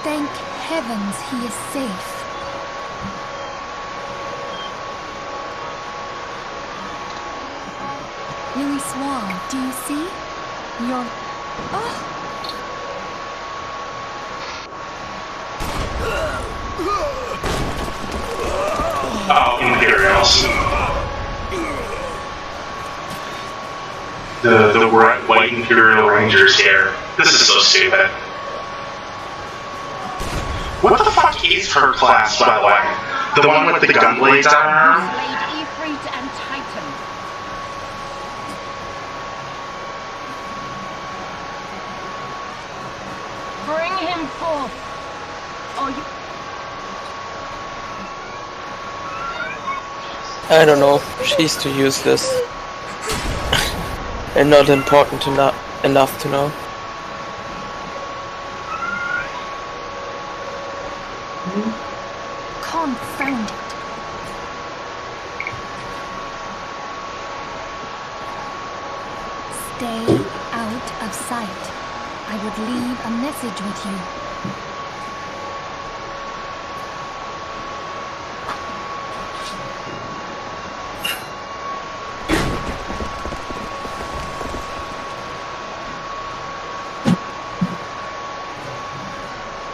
Thank heavens he is safe. Louis Suave, do you see? You're... Oh! Oh, Imperials. The white Imperial Rangers here. This is so stupid. What the fuck is her class, by the way? The one with the gun blades on her arm? Ifrit and Titan. Bring him forth. Or you... I don't know, she's too useless. And not important enough to know. Confound it. Stay out of sight. I would leave a message with you.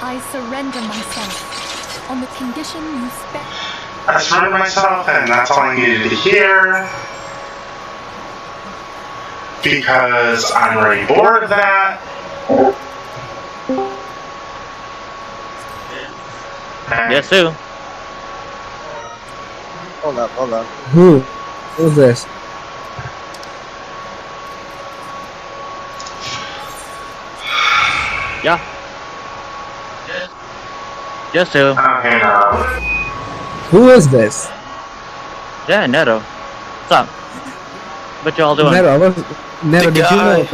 I surrender myself on the condition you spec. I surrendered myself, and that's all I needed to hear. Because I'm already bored of that. Yes, who? Hold up. Who's this? Yeah. Yes, who? Okay, no. Who is this? Yeah, Neto. What's up? What y'all doing? Nero, did you guy. know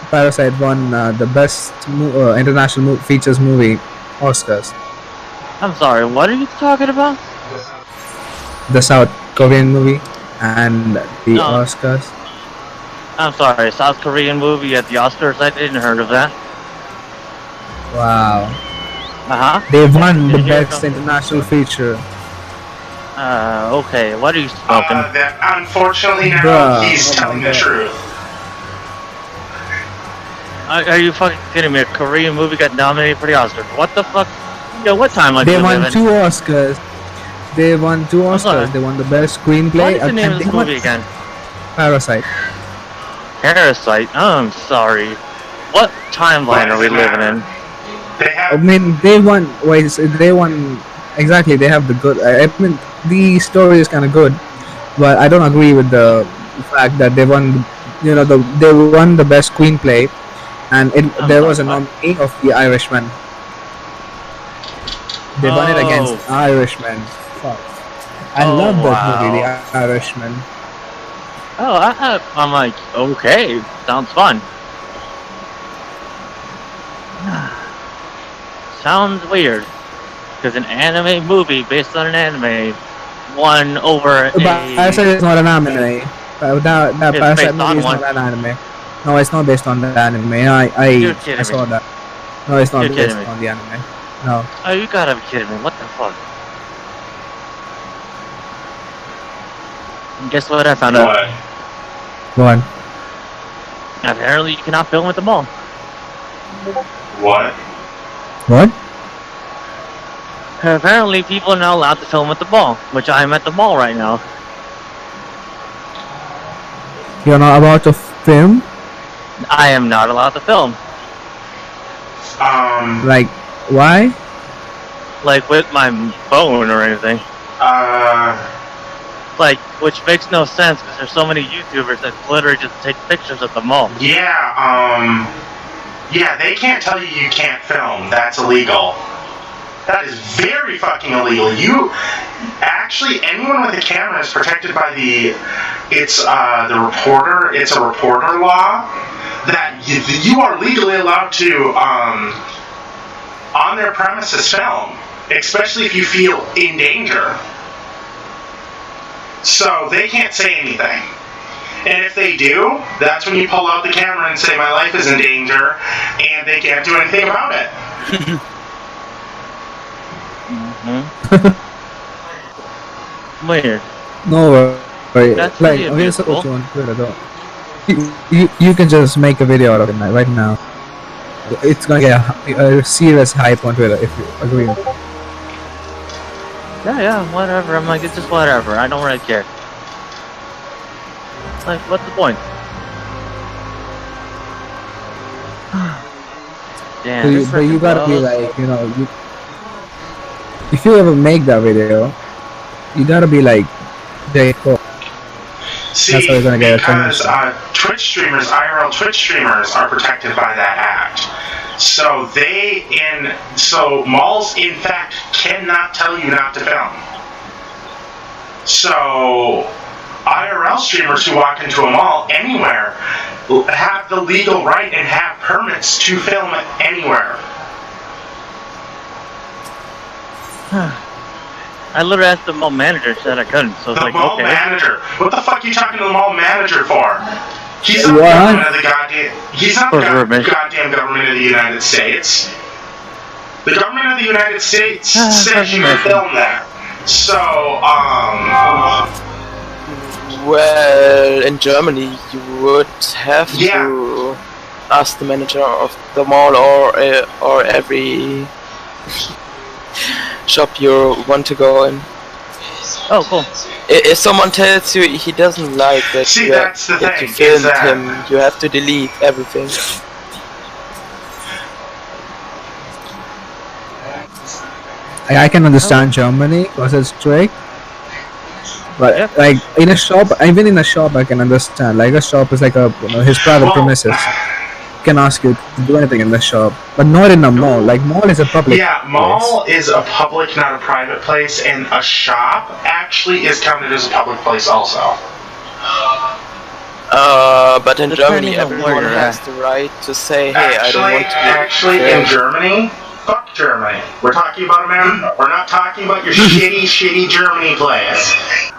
Parasite won the best international features movie Oscars? I'm sorry, what are you talking about? The South Korean movie and the No. Oscars. I'm sorry, South Korean movie at the Oscars? I didn't heard of that. Wow. Uh-huh. They won the Did you hear best something? international feature. Okay, what are you smoking? That unfortunately now Bruh, he's oh my telling the God. truth. Are you fucking kidding me? A Korean movie got nominated for the Oscars. What the fuck? Yo, what timeline do They you live won in? 2 Oscars. They won 2 I'm sorry. Oscars. They won the best screenplay What is the name of and this they won movie again? Parasite. Parasite? Oh, I'm sorry. What timeline are we living in? They I have mean, they won. Wait, they won. Exactly, they have the good. I mean, the story is kind of good, but I don't agree with the fact that they won. You know, they won the best screenplay, and there was a sorry, what? nominee of The Irishman. They won it against Oh. Irishman. Fuck. I Oh, love that wow. movie, The Irishman. Oh, I'm like, okay, sounds fun. Sounds weird, because an anime movie based on an anime won over But Parasite is not an anime. That It's Parasite based movie on is one. not an anime. No, it's not based on the anime. You're kidding I saw me. that. No, it's not You're based kidding me. on the anime. No. Oh, you gotta be kidding me! What the fuck? And guess what? I found out. what? What? Apparently, you cannot film at the mall. What? What? Apparently, people are not allowed to film at the mall, which I am at the mall right now. You're not about to film? I am not allowed to film, Like, why? like with my phone or anything. Like, which makes no sense because there's so many YouTubers that literally just take pictures at the mall. Yeah, yeah, they can't tell you you can't film. That's illegal. That is very fucking illegal. You, actually, anyone with a camera is protected by it's a reporter law that you are legally allowed to, on their premises film, especially if you feel in danger. So they can't say anything. And if they do, that's when you pull out the camera and say, my life is in danger, and they can't do anything about it. Weird. No, right. That's Like, pretty I'm gonna support amusable. you on Twitter, though. You can just make a video out of it right now. It's gonna get a serious hype on Twitter if you agree. Yeah, whatever. I'm like, it's just whatever. I don't really care. Like, what's the point? Damn, But this you freaking gotta be blows. like, if you ever make that video, you gotta be like, very cool. See, That's how you're gonna get because attention. Twitch streamers, IRL Twitch streamers, are protected by that act. So malls, in fact, cannot tell you not to film. So IRL streamers who walk into a mall anywhere have the legal right and have permits to film anywhere. I literally asked the mall manager, said I couldn't, so it's The like, mall okay. manager. What the fuck are you talking to the mall manager for? He's not the What? government of the goddamn. He's not the Government. goddamn government of the United States. The government of the United States says you can film there. So, Well, in Germany, you would have to ask the manager of the mall or every shop you want to go in. Oh, cool. If someone tells you he doesn't like that, See, you, that's the that you thing, is filmed that- him, you have to delete everything. I can understand Germany because it's strict. But Yeah. like in a shop, even in a shop, I can understand. Like a shop is like a his private Well, premises. Can ask you to do anything in the shop, but not in a mall. Like mall is a public. yeah, mall is a public, not a private place, and a shop actually is counted as a public place also. But in Depending Germany, on where everyone you're has at. the right to say, hey, I don't want to be Actually, in Germany, fuck Germany. We're talking about America. We're not talking about your shitty Germany place.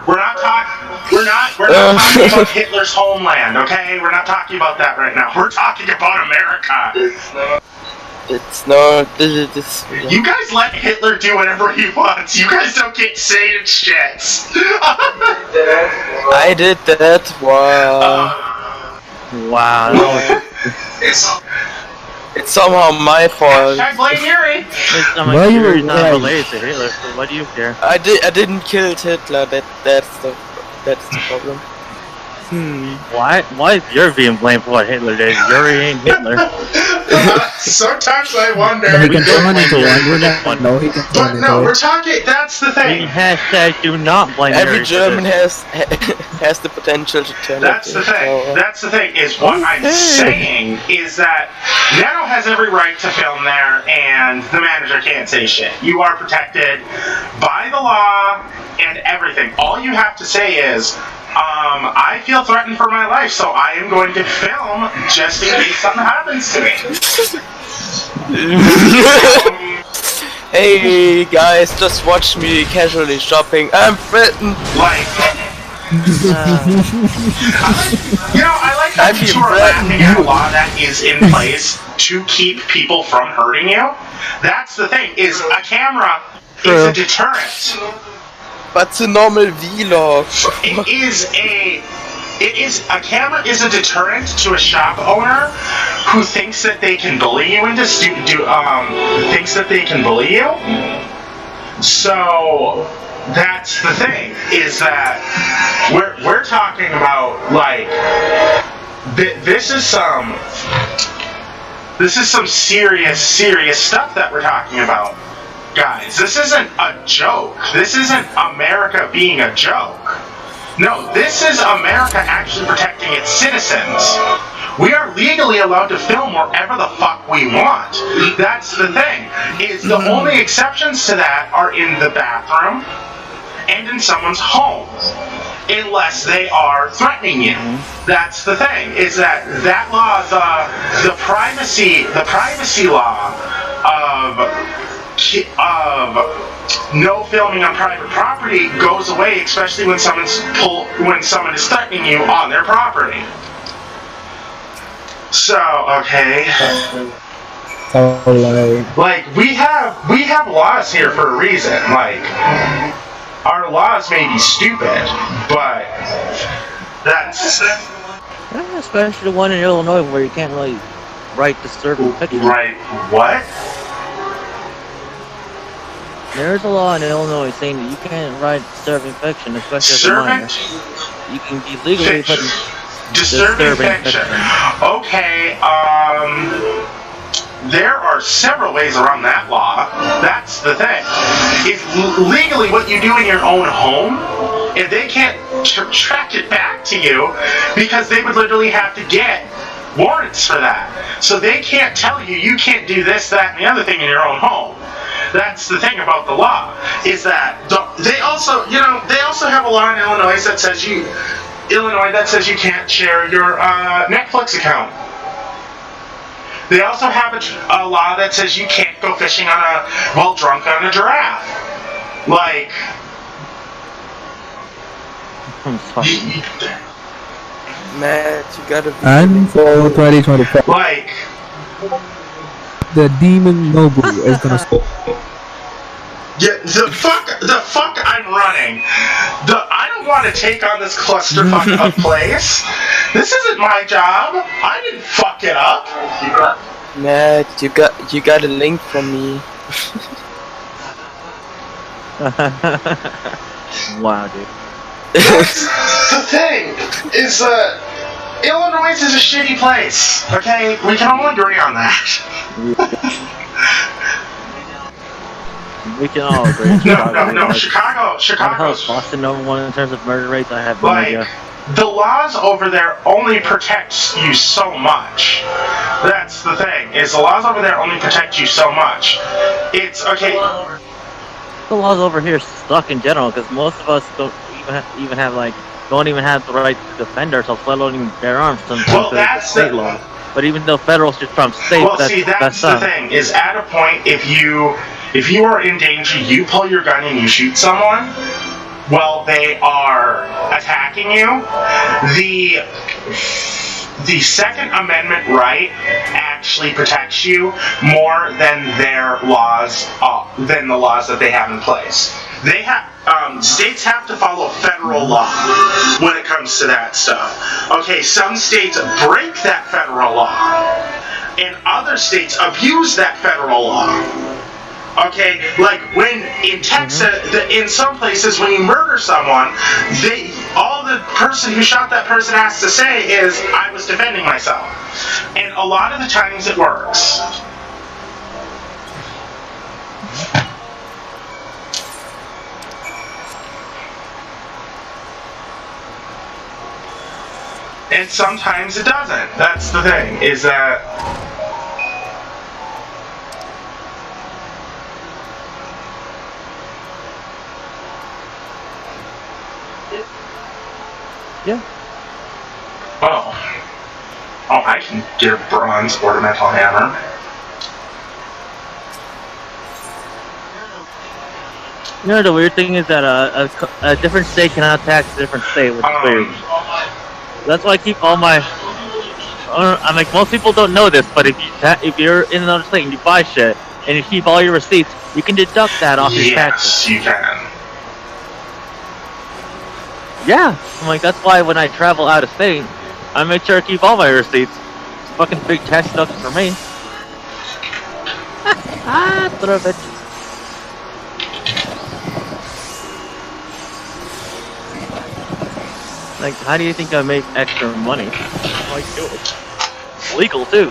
We're not talking about Hitler's homeland, okay? We're not talking about that right now. We're talking about America. It's not. This. You guys let Hitler do whatever he wants. You guys don't get saying shit. I did that. Wow. Wow. That It's somehow my fault. I blame Yuri. was, Why you Yuri's not like- related to Hitler, so what do you care? I didn't kill Hitler. That's the problem. Why is Yuri being blamed for what Hitler did? Yuri ain't Hitler. Sometimes I wonder. But he can We don't turn into blame one. Yuri You for don't know he can But turn no, into we're it. talking. That's the thing. Hashtag do not blame Every Yuri for German this. has the potential to turn That's it the thing. into- That's the thing. Is what I'm saying is that Nano has every right to film there, and the manager can't say shit. You are protected by the law and everything. All you have to say is, I feel threatened for my life, so I am going to film just in case something happens to me. Hey guys, just watch me casually shopping. I'm threatened. Like, you know, I like how I you feel are laughing threatened. at a law that is in place to keep people from hurting you. That's the thing, is a camera is a deterrent. But the normal vlog. A camera is a deterrent to a shop owner who thinks that they can bully you into thinks that they can bully you. So that's the thing, is that we're talking about, like, this is some serious stuff that we're talking about, guys. This isn't a joke. This isn't America being a joke. No, this is America actually protecting its citizens. We are legally allowed to film wherever the fuck we want. That's the thing. Is the only exceptions to that are in the bathroom and in someone's home, unless they are threatening you. That's the thing. Is that law, the privacy law of no filming on private property goes away, especially when someone is threatening you on their property. So, okay. So Like, we have laws here for a reason. Like, our laws may be stupid, but that's Yeah, especially the one in Illinois where you can't really write disturbing pictures. right. What? There's a law in Illinois saying that you can't write disturbing fiction, especially as a minor. Servant You can be legally put fiction. in Disturbing fiction. Okay, there are several ways around that law. That's the thing. If legally what you do in your own home, if they can't track it back to you, because they would literally have to get warrants for that. So they can't tell you, you can't do this, that, and the other thing in your own home. That's the thing about the law, is that they also have a law in Illinois that says you can't share your Netflix account. They also have a law that says you can't go fishing while drunk on a giraffe. Like, I'm sorry. Matt, you gotta be And for 2025, Like, the Demon Nobu is gonna. yeah, the fuck I'm running. I don't want to take on this clusterfuck of place. This isn't my job. I didn't fuck it up. Matt, you got a link from me. Wow, dude. That's the thing is Illinois is a shitty place. Okay, we can all agree on that. We can all agree. No. How the hell is Chicago's Boston #1 in terms of murder rates? I have no idea. the laws over there only protect you so much. That's the thing. Is the laws over there only protect you so much. It's okay. The laws over here suck in general because most of us don't even have the right to defend ourselves, let alone even bear arms. Sometimes Well, because that's of state the- law. But even though federal should trump state, Well, see, that's the thing. Is at a point if you are in danger, you pull your gun and you shoot someone. Well, they are attacking you. The Second Amendment right actually protects you more than their laws, than the laws that they have in place. They have states have to follow federal law when it comes to that stuff. Okay, some states break that federal law, and other states abuse that federal law. Okay, like when in Texas, in some places, when you murder someone, all the person who shot that person has to say is, "I was defending myself," and a lot of the times it works. And sometimes it doesn't. That's the thing, is that Yeah. Oh, I can get a bronze ornamental hammer. You know, the weird thing is that a different state cannot tax a different state, which is weird. That's why I keep all my. I'm like, most people don't know this, but if you're in another state and you buy shit and you keep all your receipts, you can deduct that off your taxes. Yes, you can. Yeah, I'm like, that's why when I travel out of state, I make sure to keep all my receipts. It's a fucking big tax deduction for me. Son of a bitch. Like, how do you think I make extra money? How do I do it? It's legal too.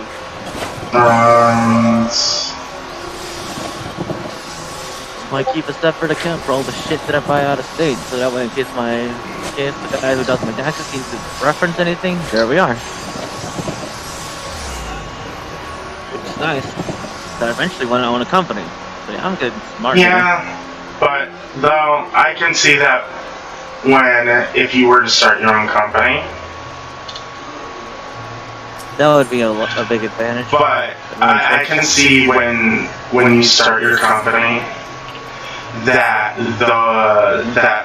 I keep a separate account for all the shit that I buy out of state, so that way in case the guy who does my taxes needs to reference anything, there we are. Which is nice. But eventually when I own a company. So yeah, I'm getting smart. Yeah, but though I can see that if you were to start your own company. That would be a big advantage. But I can see when you start your company that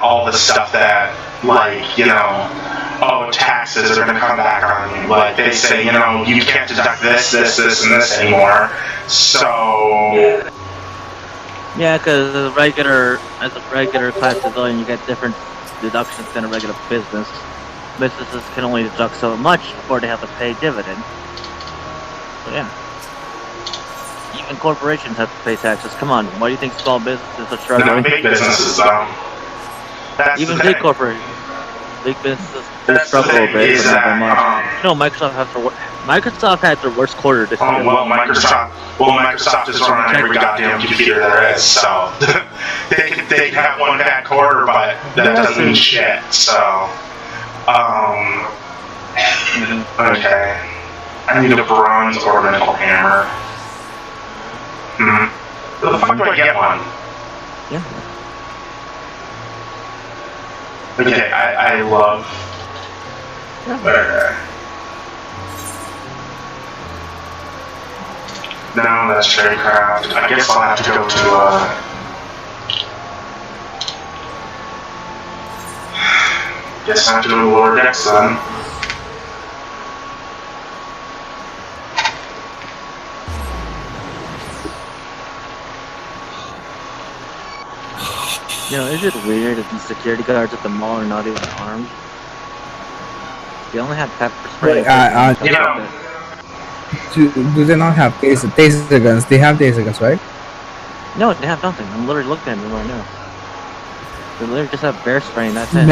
all the stuff that, like, you know, taxes are going to come back on you. Like, they say, you know, you can't deduct this, and this anymore. So yeah, because as a regular class civilian, you get different deductions than a regular business. Businesses can only deduct so much before they have to pay dividend. So yeah. Even corporations have to pay taxes. Come on, why do you think small businesses are struggling? no, big businesses, though. That's Even the big thing. corporations. Big businesses That's the struggle a thing, bit, is but not that much. that, You know, Microsoft had their worst quarter this year. Microsoft is running every goddamn computer there is, so they can have one bad quarter, but that doesn't mean shit. So, okay, I need a bronze ornamental hammer. Where the fuck do I get one? Yeah. Okay, I love. No, that's cherry craft. I guess I'll have to go to guess I have to go to lower decks then. You know, is it weird that these security guards at the mall are not even armed? They only have pepper spray. Wait, You know, do they not have taser guns? They have taser guns, right? No, they have nothing. I'm literally looking at them right now. They literally just have bear spray and that's it.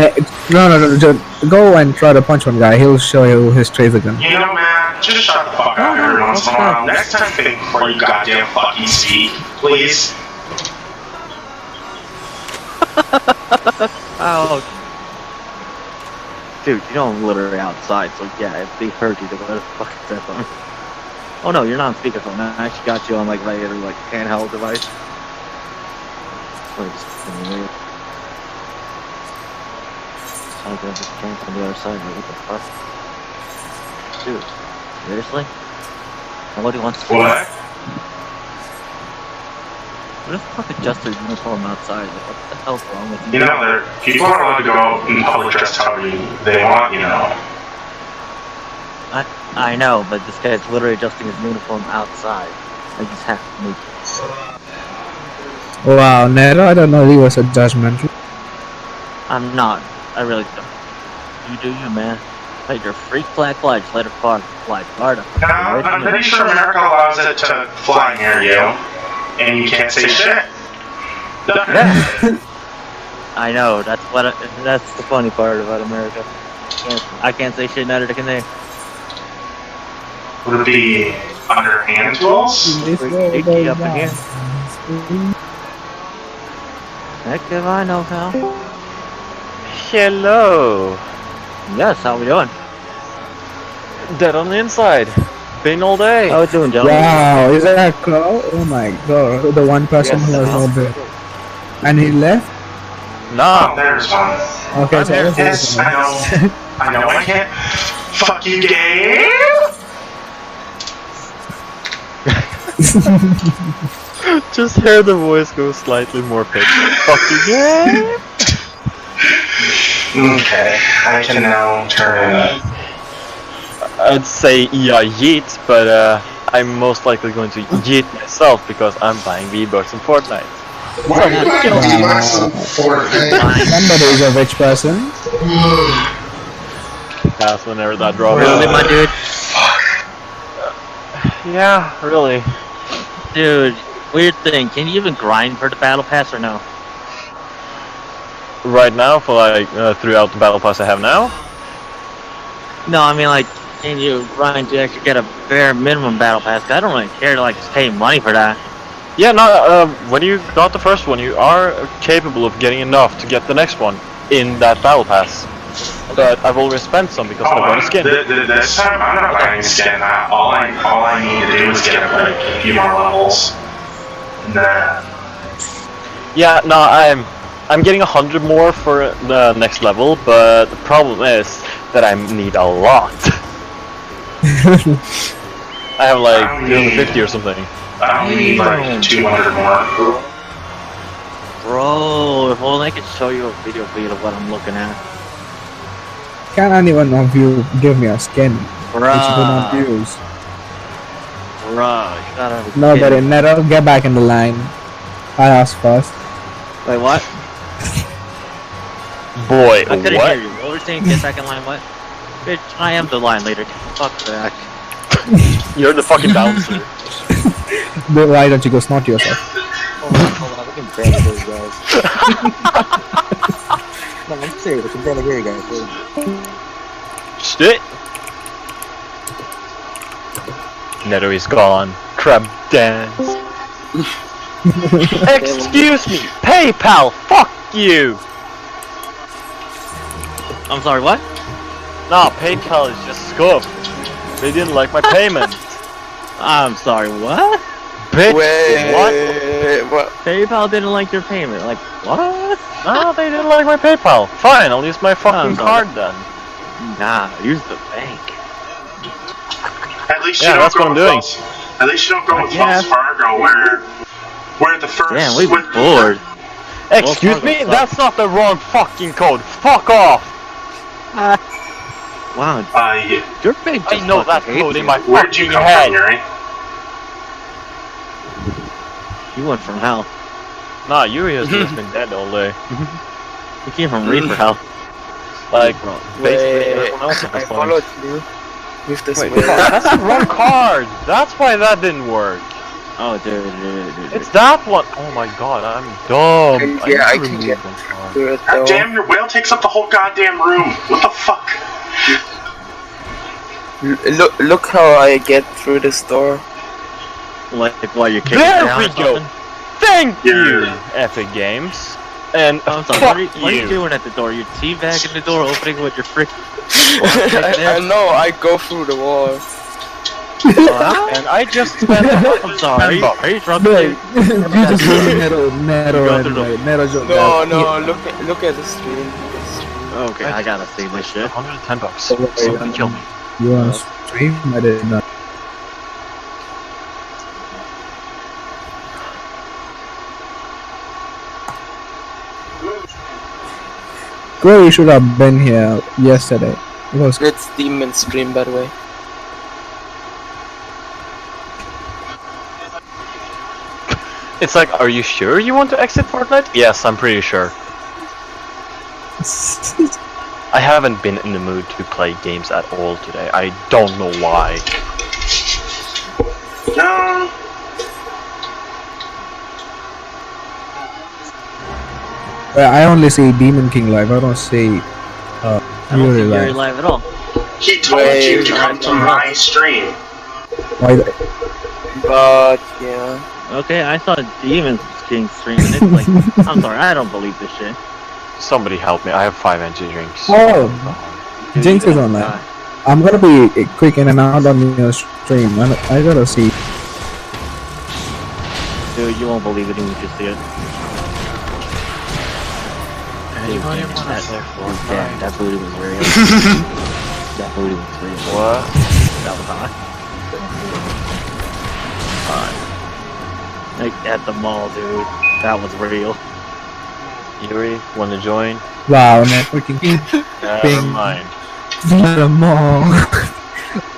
No. Just go and try to punch one guy. He'll show you his taser gun. you know, man, just shut the fuck up every once in a while. Next time, think before you goddamn fucking speak, please. Oh. Dude, you know I'm literally outside, so yeah, if they heard you, they would have fucking said something. Oh no, you're not on speakerphone. I actually got you on like regular like handheld device. Oh, it's fucking weird. I'm gonna just camp on the other side. Like, what the fuck? Dude, seriously? Nobody wants to. What? What if the fuck adjust their uniform outside? Like, what the hell's wrong with you? You know, people are allowed to go out in public dressed however they want, you know. I know, but this guy's literally adjusting his uniform outside. Like he's half naked. Wow, Nero, I don't know. He was a judgmental. I'm not. I really don't. You do you, man. Hey, your freak flag pledge. Let it fly. Guard up. No, I'm pretty sure America allows it to fly near you, and you can't say shit. Yeah. I know. That's the funny part about America. I can't say shit, neither can they. Would it be underhand tools? Icky up in here. Heck if I know, pal. Hello. Yes, how we doing? Dead on the inside. Been all day. How we doing, gentlemen? Wow, is that a crow? Oh my god, the one person Yes, who was not there. And he left? Oh, No. there's one. Okay, I'm so here. Yes, I know. I know I can't. Fuck you, Gabe! Just hear the voice go slightly more pitched. Fuck you, yeah. Okay, I can now turn it. I'd say yeah, yeet, but I'm most likely going to yeet myself because I'm buying V-Bucks in Fortnite. Why are you buying V-Bucks in Fortnite? somebody is a rich person. Pass whenever that drops. Really, my dude? Yeah, really. Dude, weird thing. Can you even grind for the battle pass or no? Right now, for like throughout the battle pass I have now. No, I mean like, can you grind to actually get a bare minimum battle pass? 'Cause I don't really care to like just pay money for that. Yeah, no. When you got the first one, you are capable of getting enough to get the next one in that battle pass. But I've already spent some because I got a skin. This time I'm not buying a skin. All I need to do is get like a few more levels. Nah. Yeah, no, I'm getting 100 more for the next level, but the problem is that I need a lot. I have like 250 or something. I only need like 200 more. Bro, if only I could show you a video feed of what I'm looking at. Can anyone of you give me a skin? Which you do not Bruh, use. you gotta be Nobody, kidding. Nero, get back in the line. I asked first. Wait, what? Boy, I couldn't what? hear you. What were you saying? Get back in line, what? Bitch, I am the line leader. Fuck that. You're the fucking bouncer. Then why don't you go snort yourself? Hold on, we can barely hear you guys. No, I'm serious, I can barely hear you guys. Shit. Neto is gone. Crab dance. Excuse me, PayPal. Fuck you. I'm sorry, what? Nah, PayPal is just scuffed. They didn't like my payment. I'm sorry, what? Bitch, What? PayPal didn't like your payment. Like, what? No, they didn't like my PayPal. Fine, I'll use my fucking card then. Nah, use the bank. At least Yeah, you don't that's go what I'm with doing. At least you don't go with Yeah. Wells Fargo where the first. Damn, we were bored. Excuse me, that's not the wrong fucking code. Fuck off. Wow, Yeah. your bank I just know fucking that hates code in you. my Where'd you fucking come head. from, Yuri? You went from hell. Nah, Yuri has just been dead all day. He came from Reaper House. Like, basically Wait, everyone else at I this point. followed you with this Wait, wheel. that's the wrong card! That's why that didn't work! Oh, dude. It's that one! Oh my god, I'm dumb! Yeah, I need to can remove get one card. to it God though. damn, your whale takes up the whole goddamn room. What the fuck? Look how I get through this door. Like while you're kicking There down we or go! something? Thank you, Yeah. Epic Games! And I'm sorry, fuck what are you doing at the door? You're teabagging the door, opening with your frick. I know, I go through the wall. and I just spent I'm sorry, are you drunk? No, dude? you just really Nero Go and through the- Nero joke. No, look at the stream. Okay, I gotta see this shit. $110. Okay, Somebody kill me. You wanna stream? I did not. Glory should have been here yesterday. It was It's demon stream, by the way. It's like, are you sure you want to exit Fortnite? Yes, I'm pretty sure. I haven't been in the mood to play games at all today. I don't know why. No. I only see Demon King live. I don't see I don't Yuri think you're live. live at all. He told Wait, you to come to my stream. Why? But yeah. Okay, I saw Demon King stream and it's like, I'm sorry, I don't believe this shit. Somebody help me. I have 5 energy drinks. Oh, Dude, Jinx you is gotta online. die. I'm gonna be quick in and out on your stream. I gotta see. Dude, you won't believe it when you just see it. Anybody Dude, wanna that, play damn, Fortnite? that booty was real. That booty was real. What? That was hot. Like at the mall, dude. That was real. Yuri, wanna join? Wow, networking. Never Bing. mind. The mall.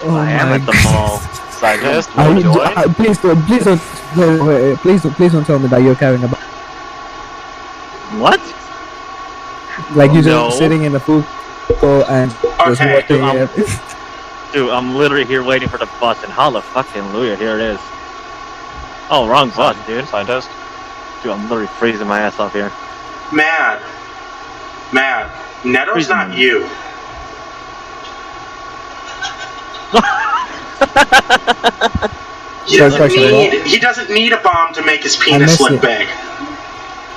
Oh I am my at the mall. Scientist, I wanna would, join? please don't, wait, please don't tell me that you're carrying a bag. What? Like you're No. just sitting in the food court and just Okay, watching Dude, I'm literally here waiting for the bus and holla fucking hallelujah, here it is. Oh, wrong bus, dude. Scientist? Dude, I'm literally freezing my ass off here. Mad. Neto's not you. He doesn't need a bomb to make his penis look big.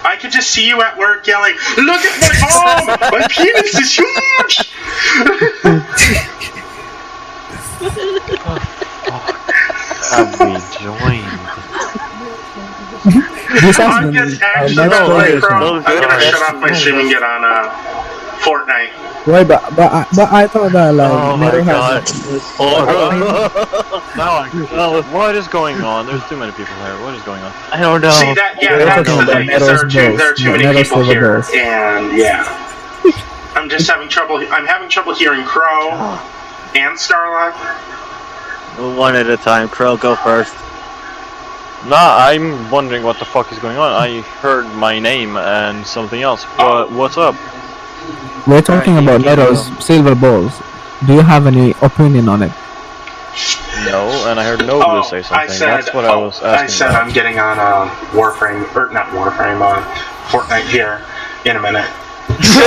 I could just see you at work yelling, "Look at my bomb! My penis is huge!" Have we joined? This I'm just actually next like, conversation. bro, I'm gonna shut off my stream and get on Fortnite. Wait, but I thought that like Oh my Nero god. has Now I what is going on? There's too many people here. What is going on? I don't know. See that? Yeah, We're that's talking the about thing. Is there are too many Neto's people here, Silver Balls. and yeah, I'm just having trouble. I'm having trouble hearing Crow and Starlock. One at a time. Crow, go first. Nah, I'm wondering what the fuck is going on. I heard my name and something else. What's up? We're talking Alright, about you can Neto's silver balls. Do you have any opinion on it? No, and I heard Nobu say something. That's what I was asking. I said about. I'm getting on Warframe, or not Warframe, Fortnite here in a minute. So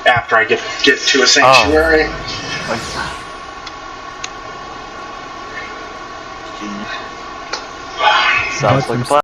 after I get to a sanctuary. Sounds like a plan.